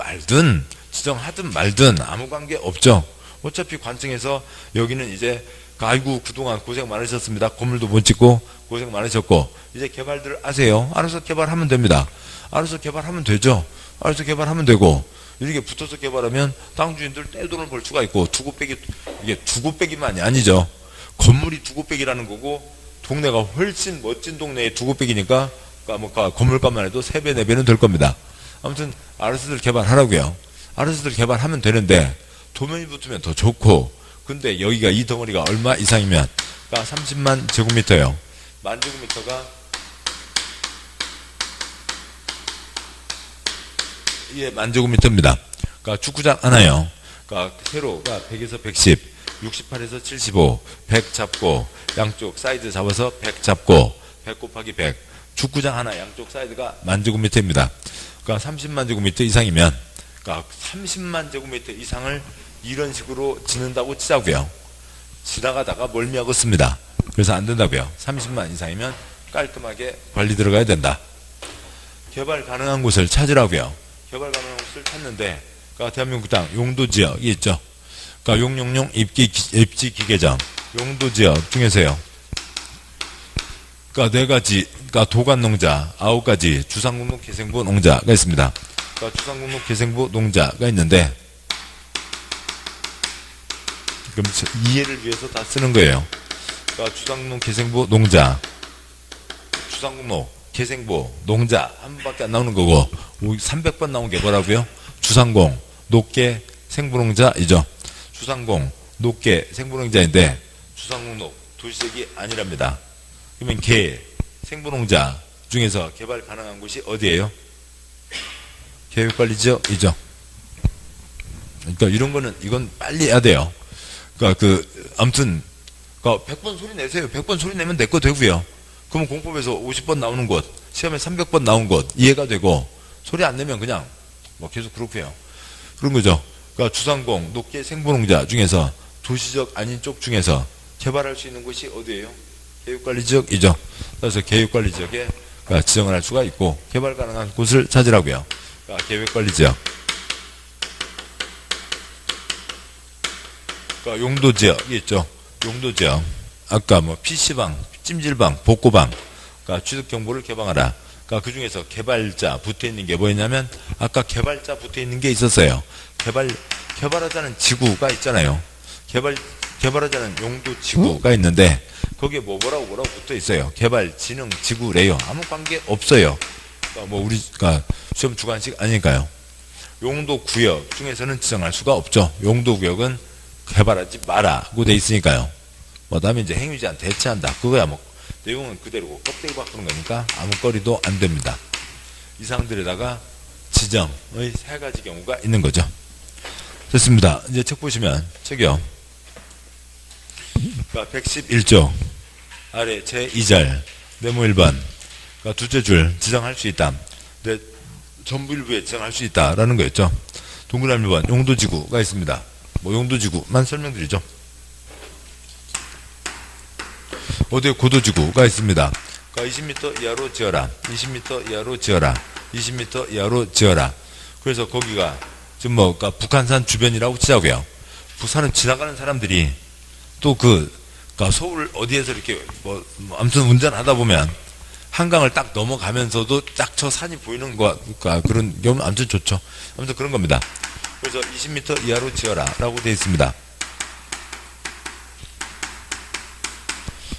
말든 아무 관계 없죠. 어차피 관청에서 여기는 이제 아이고 그동안 고생 많으셨습니다. 건물도 못 짓고 고생 많으셨고 이제 개발들 하세요. 알아서 개발하면 됩니다. 알아서 개발하면 되죠. 알아서 개발하면 되고, 이렇게 붙어서 개발하면 땅 주인들 떼돈을 벌 수가 있고, 이게 두고 빼기만이 아니죠. 건물이 두고 빼기라는 거고, 동네가 훨씬 멋진 동네에 두고 빼기니까 건물값만 해도 3배, 4배는 될 겁니다. 아무튼 알아서들 개발하라고요. 알아서들 개발하면 되는데 도면이 붙으면 더 좋고, 근데 여기가 이 덩어리가 얼마 이상이면, 그러니까 30만 제곱미터요. 만 제곱미터가 이게 만 제곱미터입니다. 그러니까 축구장 하나요. 그러니까 세로가 100에서 110, 68에서 75, 100 잡고 양쪽 사이드 잡아서 100 잡고 100 곱하기 100. 축구장 하나 양쪽 사이드가 만 제곱미터입니다. 그러니까 30만 제곱미터 이상이면, 그러니까 30만 제곱미터 이상을 이런 식으로 짓는다고 치자고요. 지나가다가 멀미하고 씁니다. 그래서 안 된다고요. 30만 이상이면 깔끔하게 관리 들어가야 된다. 개발 가능한 곳을 찾으라고요. 개발 가능한 곳을 찾는데, 그러니까 대한민국 땅 용도 지역이 있죠. 그러니까 용용용 입지 기계점 용도 지역 중에서요. 그러니까 4가지, 그러니까 도관농자 9가지, 주상공록 개생부 농자가 있습니다. 그러니까 주상공록 개생부 농자가 있는데, 그럼 이해를 위해서 다 쓰는 거예요. 그러니까 주상공록 개생부 농자, 주상공록 개생부 농자 한 번밖에 안 나오는 거고, 300번 나온 게 뭐라고요? 주상공 녹개 생부농자이죠. 주상공 녹개 생부농자인데 주상공록 도시적이 아니랍니다. 그러면 개 생부농자 중에서 개발 가능한 곳이 어디예요? 계획관리지역이죠. 그러니까 이런 거는, 이건 빨리 해야 돼요. 그러니까 아무튼, 그러니까 100번 소리 내세요. 100번 소리 내면 내 거 되고요. 그러면 공법에서 50번 나오는 곳, 시험에 300번 나온 곳 이해가 되고, 소리 안 내면 그냥 계속 그렇고요. 그런 거죠. 그러니까 주상공 녹개 생부농자 중에서 도시적 아닌 쪽 중에서 개발할 수 있는 곳이 어디예요? 계획관리지역이죠. 그래서 계획관리지역에 지정을 할 수가 있고, 개발 가능한 곳을 찾으라고요. 그러니까 계획관리지역. 그러니까 용도지역이 있죠. 용도지역. 아까 PC방, 찜질방, 복고방, 그러니까 취득정보를 개방하라. 그러니까 그 중에서 개발자 붙어 있는 게 뭐였냐면, 아까 개발자 붙어 있는 게 있었어요. 개발하자는 지구가 있잖아요. 개발하자는 용도 지구가 있는데, 거기에 뭐라고 붙어 있어요. 개발, 진흥, 지구래요. 아무 관계 없어요. 그러니까 우리가 시험 주관식 아니니까요. 용도 구역 중에서는 지정할 수가 없죠. 용도 구역은 개발하지 마라고 돼 있으니까요. 다음에 이제 행위제한 대체한다. 그거야 내용은 그대로고 껍데기 바꾸는 거니까 아무 거리도 안 됩니다. 이 사항들에다가 지정의 3가지 경우가 있는 거죠. 됐습니다. 이제 책 보시면, 책이요. 그러니까 111조 아래 제2절 네모 1번, 그러니까 둘째 줄 지정할 수 있다. 전부 일부에 지정할 수 있다라는 거였죠. 동그라미 1번 용도지구가 있습니다. 용도지구만 설명드리죠. 어디에 고도지구가 있습니다. 그러니까 20m 이하로 지어라. 20m 이하로 지어라. 20m 이하로 지어라. 그래서 거기가 지금 그러니까 북한산 주변이라고 치자고요. 부산은 지나가는 사람들이 또 그러니까 서울 어디에서 이렇게 아무튼 운전하다 보면 한강을 딱 넘어가면서도 딱 저 산이 보이는 그러니까 그런 경우는 아무튼 좋죠. 아무튼 그런 겁니다. 그래서 20m 이하로 지어라 라고 되어 있습니다.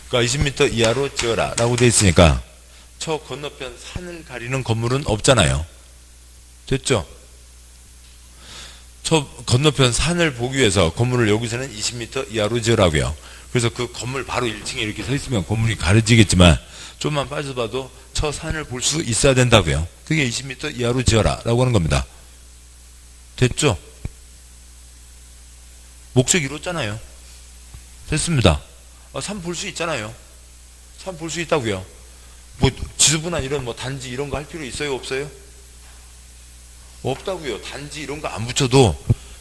그러니까 20m 이하로 지어라 라고 되어 있으니까 저 건너편 산을 가리는 건물은 없잖아요. 됐죠? 저 건너편 산을 보기 위해서 건물을 여기서는 20m 이하로 지으라고요. 그래서 그 건물 바로 1층에 이렇게 서 있으면 건물이 가려지겠지만 좀만 빠져봐도 저 산을 볼 수 있어야 된다고요. 그게 20m 이하로 지어라 라고 하는 겁니다. 됐죠? 목적 이뤘잖아요. 됐습니다. 산 볼 수 있잖아요. 산 볼 수 있다고요. 뭐 지수분한 이런 뭐 단지 이런 거 할 필요 있어요? 없어요? 없다고요. 단지 이런 거 안 붙여도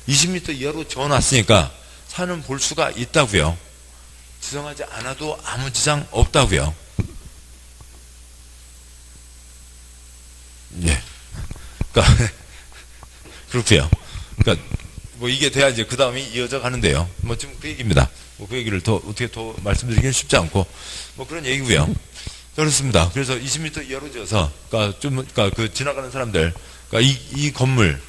20m 이하로 지어놨으니까 산은 볼 수가 있다고요. 지정하지 않아도 아무 지장 없다고요. 예. 그러니까 그렇고요. 그러니까 뭐 이게 돼야 이제 그 다음이 이어져 가는데요. 뭐 지금 그 얘기입니다. 뭐 그 얘기를 더 어떻게 더 말씀드리기는 쉽지 않고 뭐 그런 얘기고요. 그렇습니다. 그래서 20m 이하로 지어서 그러니까 그 지나가는 사람들, 그러니까 이 건물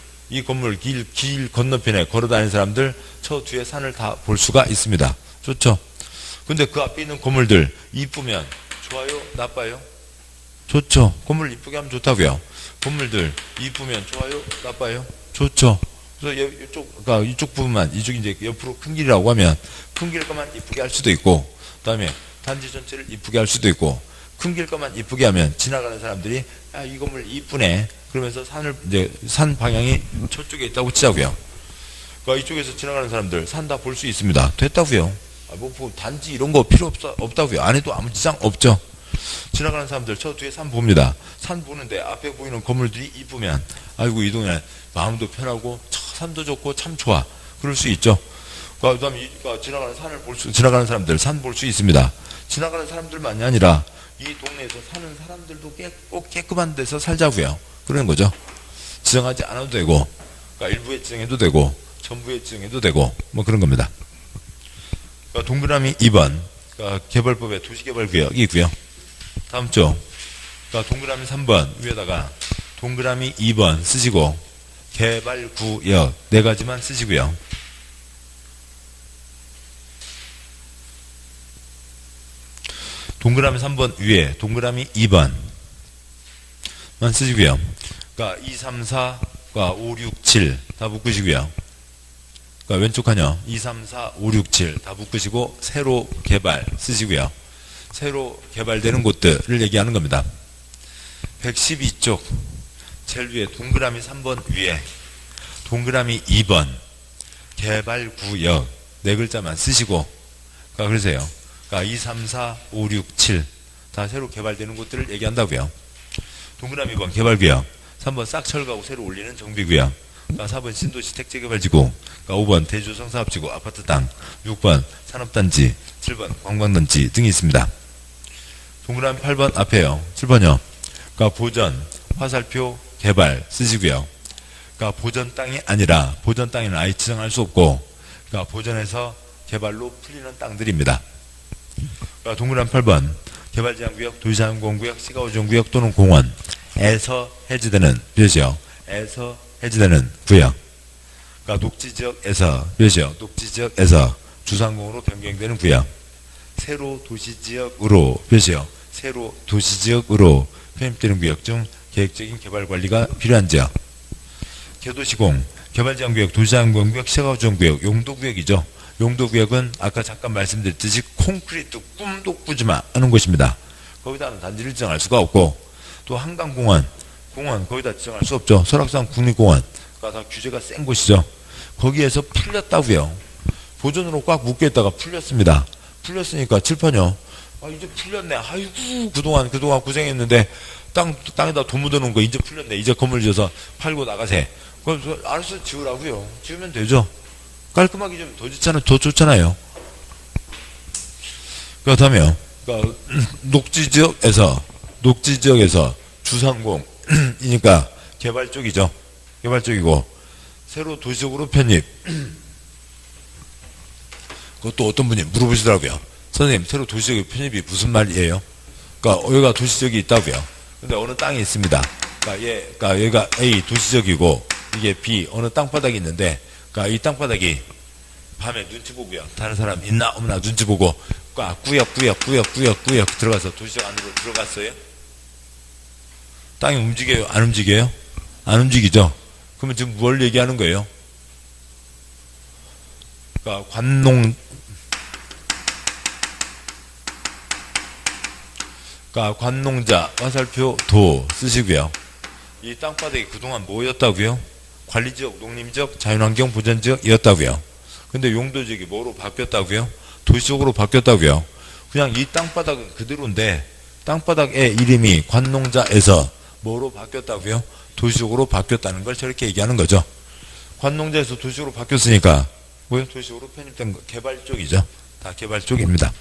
길 건너편에 걸어 다니는 사람들 저 뒤에 산을 다 볼 수가 있습니다. 좋죠? 근데 그 앞에 있는 건물들 이쁘면 좋아요? 나빠요? 좋죠. 건물 이쁘게 하면 좋다고요. 건물들 이쁘면 좋아요? 나빠요? 좋죠. 그래서 그러니까 이쪽 부분만, 이쪽 이제 옆으로 큰 길이라고 하면 큰 길 것만 이쁘게 할 수도 있고, 그 다음에 단지 전체를 이쁘게 할 수도 있고, 큰 길 것만 이쁘게 하면 지나가는 사람들이 이 건물 이쁘네. 그러면서 산 방향이 저쪽에 있다고 치자고요. 그러니까 이쪽에서 지나가는 사람들 산 다 볼 수 있습니다. 됐다고요. 뭐 단지 이런 거 필요 없다고요. 안 해도 아무 지장 없죠. 지나가는 사람들 저 뒤에 산 봅니다. 산 보는데 앞에 보이는 건물들이 이쁘면 아이고 이 동네 마음도 편하고 산도 좋고 참 좋아. 그럴 수 있죠. 그다음에 지나가는 사람들 산 볼 수 있습니다. 지나가는 사람들만이 아니라 이 동네에서 사는 사람들도 꼭 깨끗한 데서 살자고요. 그러는 거죠. 지정하지 않아도 되고, 그러니까 일부에 지정해도 되고, 전부에 지정해도 되고, 뭐 그런 겁니다. 그러니까 동그라미 2번, 그러니까 개발법의 도시개발구역이 있고요. 다음 쪽, 그러니까 동그라미 3번 위에다가 동그라미 2번 쓰시고 개발구역 4가지만 쓰시고요. 동그라미 3번 위에 동그라미 2번만 쓰시고요. 그러니까 2, 3, 4, 그러니까 5, 6, 7 다 묶으시고요. 그러니까 왼쪽 칸요. 2, 3, 4, 5, 6, 7 다 묶으시고 새로 개발 쓰시고요. 새로 개발되는 곳들을 얘기하는 겁니다. 112쪽 제일 위에 동그라미 3번 위에 동그라미 2번 개발구역 4글자만 쓰시고 그러니까 그러세요. 그러니까 2, 3, 4, 5, 6, 7 다 새로 개발되는 곳들을 얘기한다고요. 동그라미 2번 개발구역, 3번 싹 철거하고 새로 올리는 정비구역, 그러니까 4번 신도시 택지개발지구, 그러니까 5번 대주성사업지구 아파트 땅, 6번 산업단지, 7번 관광단지 등이 있습니다. 동그라미 8번 앞에요. 7번요. 그러니까 보전, 화살표, 개발 쓰시고요. 그러니까 보전 땅이 아니라 보전 땅에는 아예 지정할 수 없고, 그러니까 보전에서 개발로 풀리는 땅들입니다. 그러니까 동그라미 8번 개발제한구역, 도시자연공원구역, 시가오존구역 또는 공원에서 해제되는 몇이요? 에서 해제되는 구역. 그러니까 녹지지역에서 몇이요? 녹지지역에서 주상공으로 변경되는 구역. 새로 도시지역으로 몇이요? 새로 도시지역으로 편입되는 구역 중 계획적인 개발관리가 필요한 지역. 개도시공, 개발제한구역, 도시자연공원구역, 시가오존구역, 용도구역이죠. 용도구역은 아까 잠깐 말씀드렸듯이 콘크리트 꿈도 꾸지 마 하는 곳입니다. 거기다는 단지를 지정할 수가 없고, 또 한강공원, 거기다 지정할 수 없죠. 설악산 국립공원가 다 규제가 센 곳이죠. 거기에서 풀렸다고요. 보존으로 꽉 묶여있다가 풀렸습니다. 풀렸으니까 칠판요. 이제 풀렸네. 아이고 그동안 고생했는데 땅에다 돈 묻어놓은 거 이제 풀렸네. 이제 건물 지어서 팔고 나가세. 그럼 알아서 지으라고요. 지으면 되죠. 깔끔하게 좀 더 좋잖아요. 그렇다면 그러니까 녹지지역에서 주상공이니까 개발 쪽이죠. 개발 쪽이고 새로 도시적으로 편입. 그것도 어떤 분이 물어보시더라고요. 선생님, 새로 도시적 편입이 무슨 말이에요? 그러니까 여기가 도시적이 있다고요. 근데 어느 땅이 있습니다. 그러니까 여기가 A 도시적이고 이게 B 어느 땅바닥이 있는데, 그러니까 이 땅바닥이 밤에 눈치 보고요. 다른 사람 있나 없나 눈치 보고 꾸역 들어가서 도시적 안으로 들어갔어요. 땅이 움직여요? 안 움직여요? 안 움직이죠. 그러면 지금 뭘 얘기하는 거예요? 그러니까 그러니까 관농자, 화살표, 도 쓰시고요. 이 땅바닥이 그동안 뭐였다고요? 관리지역, 농림지역, 자연환경 보전지역이었다고요. 근데 용도지역이 뭐로 바뀌었다고요? 도시적으로 바뀌었다고요. 그냥 이 땅바닥은 그대로인데 땅바닥의 이름이 관농자에서 뭐로 바뀌었다고요? 도시적으로 바뀌었다는 걸 저렇게 얘기하는 거죠. 관농자에서 도시적으로 바뀌었으니까 뭐요? 도시적으로 편입된 거, 개발 쪽이죠. 다 개발 쪽입니다.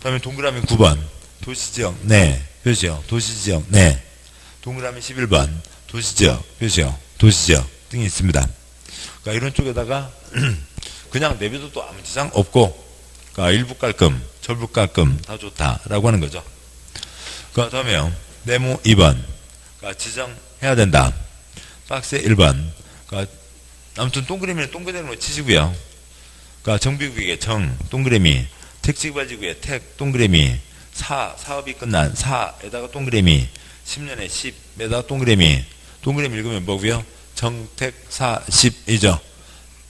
다음에 동그라미 9번 도시지역 네 표시요. 도시지역 네. 동그라미 11번 도시지역 표시요. 도시지역 등이 있습니다. 그러니까 이런 쪽에다가 그냥 내비둬도 아무 지장 없고 그러니까 일부 깔끔 절부 깔끔 다 좋다라고 하는 거죠. 그 다음에요. 네모 2번 그러니까 지정해야 된다. 박스 1번 그러니까 아무튼 동그라미는 동그라미로 치시고요. 그러니까 정비구역의 정 동그라미 택지개발지구의 택 동그라미 사업이 끝난 사에다가 동그라미 10년에 10에다가 동그라미 읽으면 뭐고요? 정택 40이죠.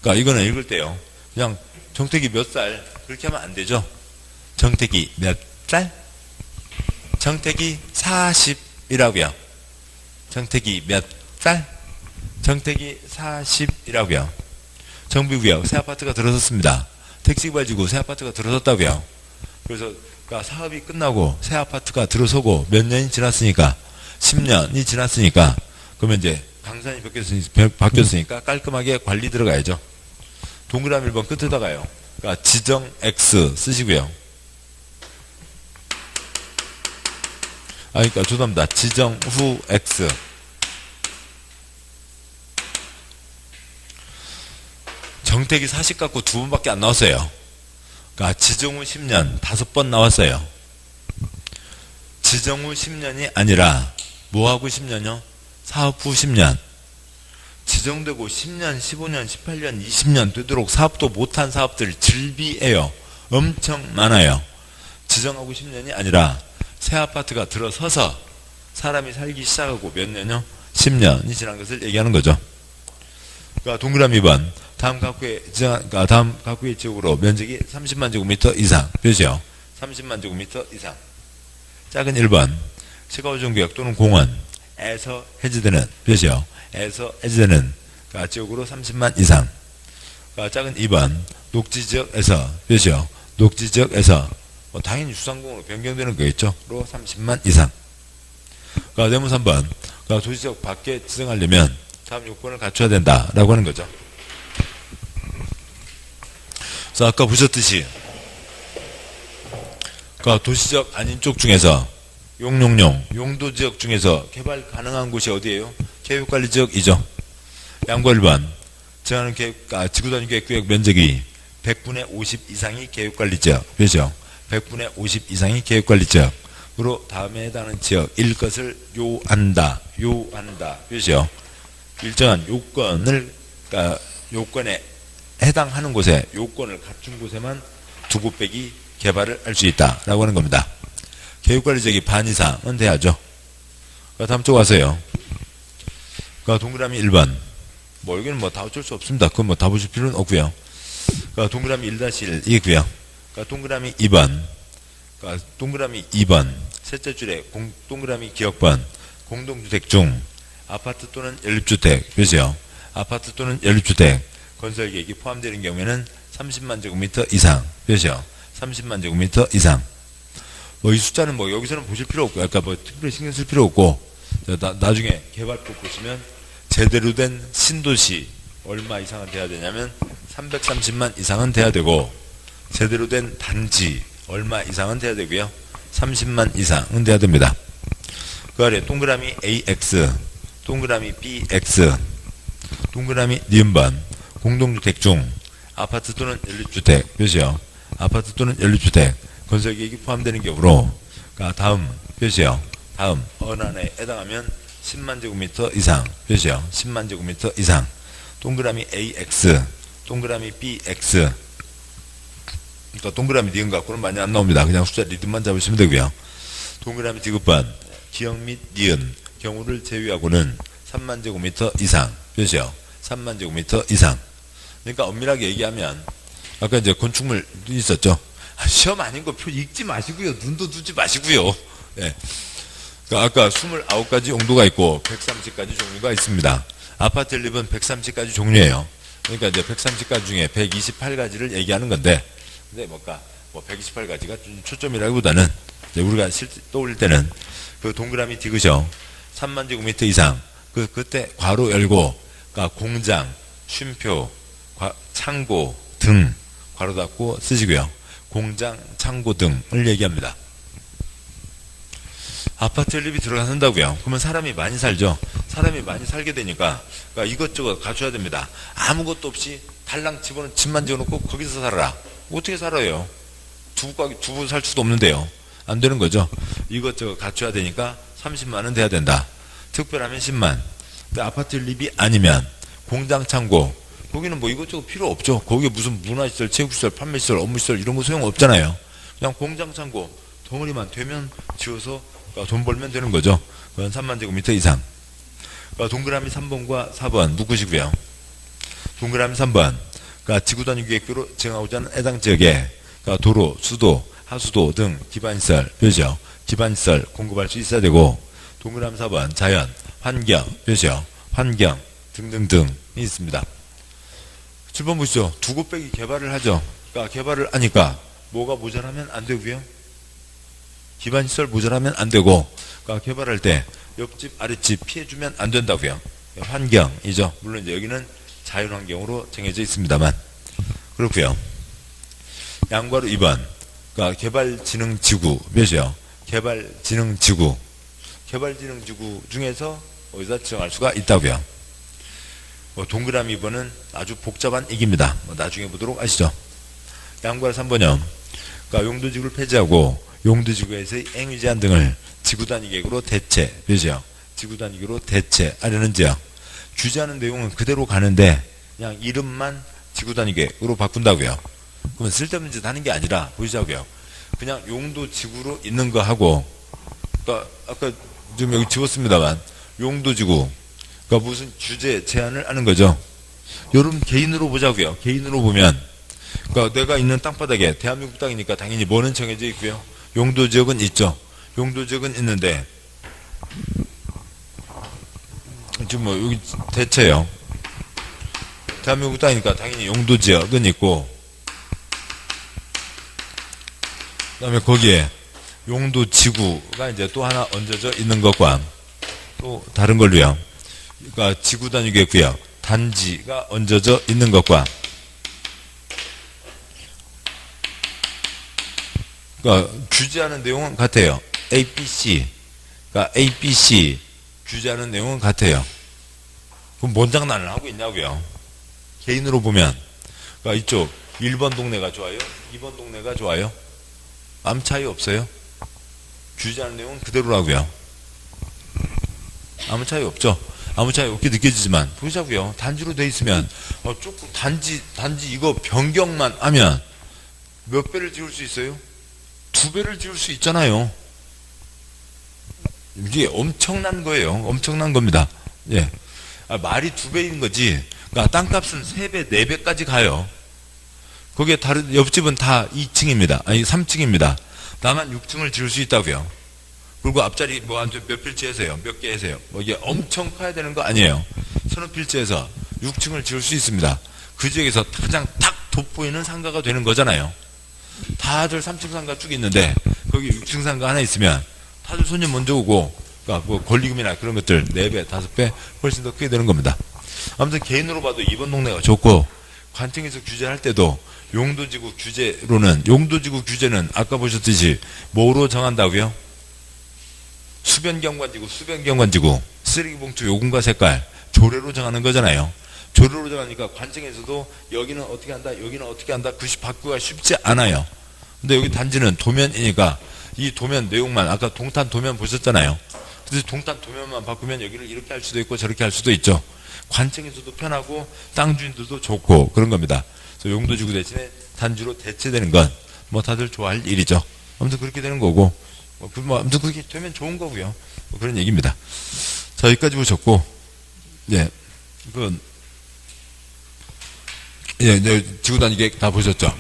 그러니까 이거는 읽을 때요. 그냥 정택이 몇 살 그렇게 하면 안 되죠. 정택이 몇 살? 정택이 40이라고요. 정택이 몇 살? 정택이 40이라고요. 정비구역 새 아파트가 들어섰습니다. 택지개발지구 새 아파트가 들어섰다고요. 그래서 그러니까 사업이 끝나고 새 아파트가 들어서고 몇 년이 지났으니까 10년이 지났으니까 그러면 이제 강산이 바뀌었으니까 깔끔하게 관리 들어가야죠. 동그라미 1번 끝에다가요. 그러니까 지정 X 쓰시고요. 그러니까 죄송합니다. 지정 후 X. 정택이 40 갖고 2번밖에 안 나왔어요. 그러니까 지정 후 10년 5번 나왔어요. 지정 후 10년이 아니라 뭐하고 10년이요? 사업 후 10년. 지정되고 10년, 15년, 18년, 20년 되도록 사업도 못한 사업들 질비해요. 엄청 많아요. 지정하고 10년이 아니라 새 아파트가 들어서서 사람이 살기 시작하고 몇 년이요? 10년이 지난 것을 얘기하는 거죠. 그러니까 동그라미 2번 다음 각구의 지역으로 면적이 30만 제곱미터 이상 표시요. 30만 제곱미터 이상. 작은 1번 시가보존구역 또는 공원에서 해제되는 표시요. 에서 해제되는 지역으로 30만 이상. 작은 2번 녹지지역에서 표시요. 녹지지역에서 당연히 수상공으로 변경되는 거겠죠. 로 30만 이상. 네모 3번 도시지역 밖에 지정하려면 다음 요건을 갖춰야 된다라고 하는 거죠. 그래서 아까 보셨듯이 도시지역 아닌 쪽 중에서 용도지역 중에서 개발 가능한 곳이 어디예요? 계획관리지역이죠. 양보 1번 정하는 지구단위 계획구역 면적이 100분의 50 이상이 계획관리지역 그렇죠? 100분의 50 이상이 계획관리지역으로 다음에 해당하는 지역일 것을 요한다 그렇죠? 일정한 요건에 해당하는 곳에 요건을 갖춘 곳에만 두고 빼기 개발을 할 수 있다라고 하는 겁니다. 계획관리지역이 반 이상은 돼야죠. 다음 쪽 와서요. 동그라미 1번 여기는 다 어쩔 수 없습니다. 그건 다 보실 필요는 없고요. 동그라미 1-1 이고요. 동그라미 2번 동그라미 2번 셋째 줄에 동그라미 기역번 공동주택 중 아파트 또는 연립주택 그렇죠? 아파트 또는 연립주택 건설계획이 포함되는 경우에는 30만 제곱미터 이상 그렇죠? 30만 제곱미터 이상. 이 숫자는 여기서는 보실 필요 없고, 특별히 신경 쓸 필요 없고, 나중에 개발법 보시면 제대로 된 신도시 얼마 이상은 돼야 되냐면 330만 이상은 돼야 되고, 제대로 된 단지 얼마 이상은 돼야 되고요. 30만 이상은 돼야 됩니다. 그 아래 동그라미 AX, 동그라미 BX, 동그라미 니은번 공동주택 중 아파트 또는 연립주택, 그렇죠? 아파트 또는 연립주택 건설계획이 포함되는 경우로 다음 표시요. 다음 어느 안에 해당하면 10만 제곱미터 이상 표시요. 10만 제곱미터 이상. 동그라미 AX, 동그라미 BX. 동그라미 니은 갖고는 많이 안 나옵니다. 그냥 숫자 리듬만 잡으시면 되고요. 동그라미 디귿번 기역 및 니은 경우를 제외하고는 3만 제곱미터 이상 표시요. 3만 제곱미터 이상. 그러니까 엄밀하게 얘기하면 아까 이제 건축물 있었죠. 시험 아닌 거 표 읽지 마시고요. 눈도 두지 마시고요. 예. 그러니까 아까 29가지 용도가 있고 130가지 종류가 있습니다. 아파트 연립은 130가지 종류예요. 그러니까 이제 130가지 중에 128가지를 얘기하는 건데, 근데 뭐 128가지가 좀 초점이라기보다는 우리가 떠올릴 때는 그 동그라미 디귿이요. 3만 제곱미터 이상. 그때 괄호 열고, 그러니까 공장, 쉼표, 창고 등 괄호 닫고 쓰시고요. 공장, 창고 등을 얘기합니다. 아파트 연립이 들어간다고요. 그러면 사람이 많이 살죠. 사람이 많이 살게 되니까 그러니까 이것저것 갖춰야 됩니다. 아무것도 없이 달랑 집만 지어놓고 거기서 살아라. 어떻게 살아요? 두부 살 수도 없는데요. 안 되는 거죠. 이것저것 갖춰야 되니까 30만 원 돼야 된다. 특별하면 10만. 근데 아파트 연립이 아니면 공장, 창고, 거기는 뭐 이것저것 필요 없죠. 거기에 무슨 문화시설, 체육시설, 판매시설, 업무시설 이런 거 소용 없잖아요. 그냥 공장, 창고 덩어리만 되면 지어서 돈 벌면 되는 거죠. 그건 3만 제곱미터 이상. 동그라미 3번과 4번 묶으시고요. 동그라미 3번. 지구단위 계획표로 지정하고자 하는 해당 지역에 도로, 수도, 하수도 등 기반시설, 표시요. 기반시설 공급할 수 있어야 되고, 동그라미 4번 자연, 환경, 표시요. 환경 등등등이 있습니다. 7번 보시죠. 두고 빼기 개발을 하죠. 개발을 하니까 뭐가 모자라면 안 되고요. 기반시설 모자라면 안 되고, 개발할 때 옆집, 아랫집 피해주면 안 된다고요. 환경이죠. 물론 이제 여기는 자연환경으로 정해져 있습니다만. 그렇고요. 양괄호 2번. 개발진흥지구 몇이요? 개발진흥지구. 개발진흥지구 중에서 어디다 지정할 수가 있다고요. 동그라미 2번은 아주 복잡한 얘기입니다. 나중에 보도록 하시죠. 양괄호 3번이요. 용도지구를 폐지하고 용도지구에서의 행위 제한 등을 지구단위 계획으로 대체, 몇이요? 지구단위 계획으로 대체하려는 지역. 규제하는 내용은 그대로 가는데 그냥 이름만 지구단위 계획으로 바꾼다고요. 그러면 쓸데없는 짓 하는 게 아니라 보시자고요. 그냥 용도지구로 있는 거 하고, 아까 지금 여기 지웠습니다만 용도지구, 무슨 규제 제한을 하는 거죠. 여러분 개인으로 보자고요. 개인으로 보면 내가 있는 땅바닥에 대한민국 땅이니까 당연히 뭐는 정해져 있고요. 용도지역은 있죠. 용도지역은 있는데 지금 여기 대체요. 대한민국 땅이니까 당연히 용도지역은 있고, 그 다음에 거기에 용도지구가 이제 또 하나 얹어져 있는 것과 또 다른 걸로요. 지구단위 계획구역 단지가 얹어져 있는 것과 규제하는 내용은 같아요. ABC. ABC 규제하는 내용은 같아요. 그럼 뭔 장난을 하고 있냐고요. 개인으로 보면. 이쪽 1번 동네가 좋아요? 2번 동네가 좋아요? 아무 차이 없어요? 규제하는 내용은 그대로라고요. 아무 차이 없죠? 아무 차이 없게 느껴지지만, 보자고요. 단지로 돼 있으면, 조금 단지 이거 변경만 하면 몇 배를 지을 수 있어요? 2배를 지을 수 있잖아요. 이게 엄청난 거예요. 엄청난 겁니다. 예. 말이 2배인 거지. 땅값은 3배, 4배까지 가요. 거기에 다른, 옆집은 다 2층입니다. 아니, 3층입니다. 나만 6층을 지을 수 있다고요. 그리고 앞자리 몇 필지 해서요? 몇 개 해서요? 이게 엄청 커야 되는 거 아니에요. 서너 필지에서 6층을 지을 수 있습니다. 그 지역에서 가장 탁 돋보이는 상가가 되는 거잖아요. 다들 3층 상가 쭉 있는데 거기 6층 상가 하나 있으면 다들 손님 먼저 오고, 권리금이나 그런 것들 4배, 5배 훨씬 더 크게 되는 겁니다. 아무튼 개인으로 봐도 이번 동네가 좋고, 관청에서 규제할 때도 용도지구 규제로는, 용도지구 규제는 아까 보셨듯이 뭐로 정한다고요? 수변경관지구, 수변경관지구, 쓰레기봉투 요금과 색깔, 조례로 정하는 거잖아요. 조례로 정하니까 관청에서도 여기는 어떻게 한다, 여기는 어떻게 한다, 그것이 바꾸기가 쉽지 않아요. 근데 여기 단지는 도면이니까 이 도면 내용만, 아까 동탄 도면 보셨잖아요. 그래서 동탄 도면만 바꾸면 여기를 이렇게 할 수도 있고 저렇게 할 수도 있죠. 관청에서도 편하고 땅 주인들도 좋고 그런 겁니다. 그래서 용도지구 대신에 단지로 대체되는 건 다들 좋아할 일이죠. 아무튼 그렇게 되는 거고, 아무튼 그렇게 되면 좋은 거고요. 그런 얘기입니다. 자, 여기까지 보셨고, 지구단위 계획 다 보셨죠?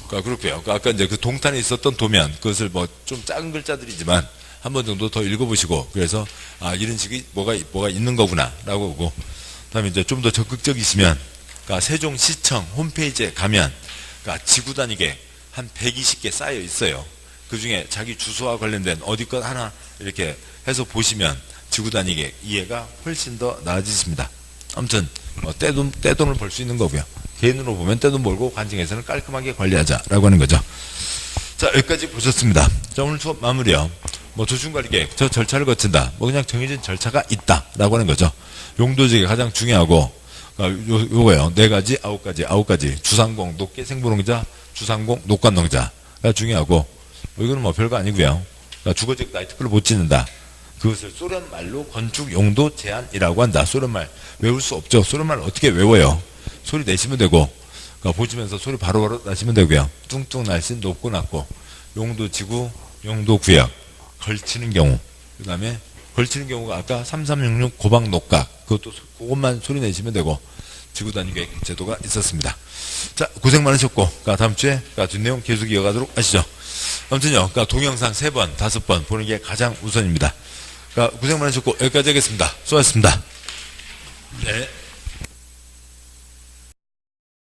그러니까 그렇고요. 그러니까 아까 이제 그 동탄에 있었던 도면, 그것을 뭐 좀 작은 글자들이지만 한 번 정도 더 읽어보시고, 그래서 아 이런 식이 뭐가 있는 거구나라고 보고, 그다음에 이제 좀 더 적극적이시면, 그러니까 세종시청 홈페이지에 가면, 그러니까 지구 단위계 한 120개 쌓여 있어요. 그 중에 자기 주소와 관련된 어디 것 하나 이렇게 해서 보시면 지구 단위계 이해가 훨씬 더 나아지십니다. 아무튼 뭐 떼돈을 벌 수 있는 거고요. 개인으로 보면 떼돈 벌고 관청에서는 깔끔하게 관리하자라고 하는 거죠. 자, 여기까지 보셨습니다. 자, 오늘 수업 마무리요. 뭐 조중관리계획, 저 절차를 거친다. 뭐 그냥 정해진 절차가 있다라고 하는 거죠. 용도지가 가장 중요하고, 요거요. 4가지, 9가지. 주상공, 녹계 생분홍자, 주상공, 녹관농자가 중요하고, 뭐 이거는 뭐 별거 아니고요. 그러니까 주거지역 나이트클럽 못 짓는다. 그것을 소련 말로 건축 용도 제한이라고 한다. 소련 말 외울 수 없죠. 소련 말 어떻게 외워요? 소리 내시면 되고, 그러니까 보시면서 소리 바로바로 나시면 되고요. 뚱뚱 날씬 높고 낮고, 용도 지구, 용도 구역, 걸치는 경우, 그 다음에 걸치는 경우가 아까 3366 고방 녹각, 그것만 소리 내시면 되고, 지구 단위 계획 제도가 있었습니다. 자, 고생 많으셨고, 그러니까 다음 주에 뒷내용 계속 이어가도록 하시죠. 아무튼요, 그러니까 동영상 3번, 5번 보는 게 가장 우선입니다. 그러니까 고생 많으셨고, 여기까지 하겠습니다. 수고하셨습니다. 네.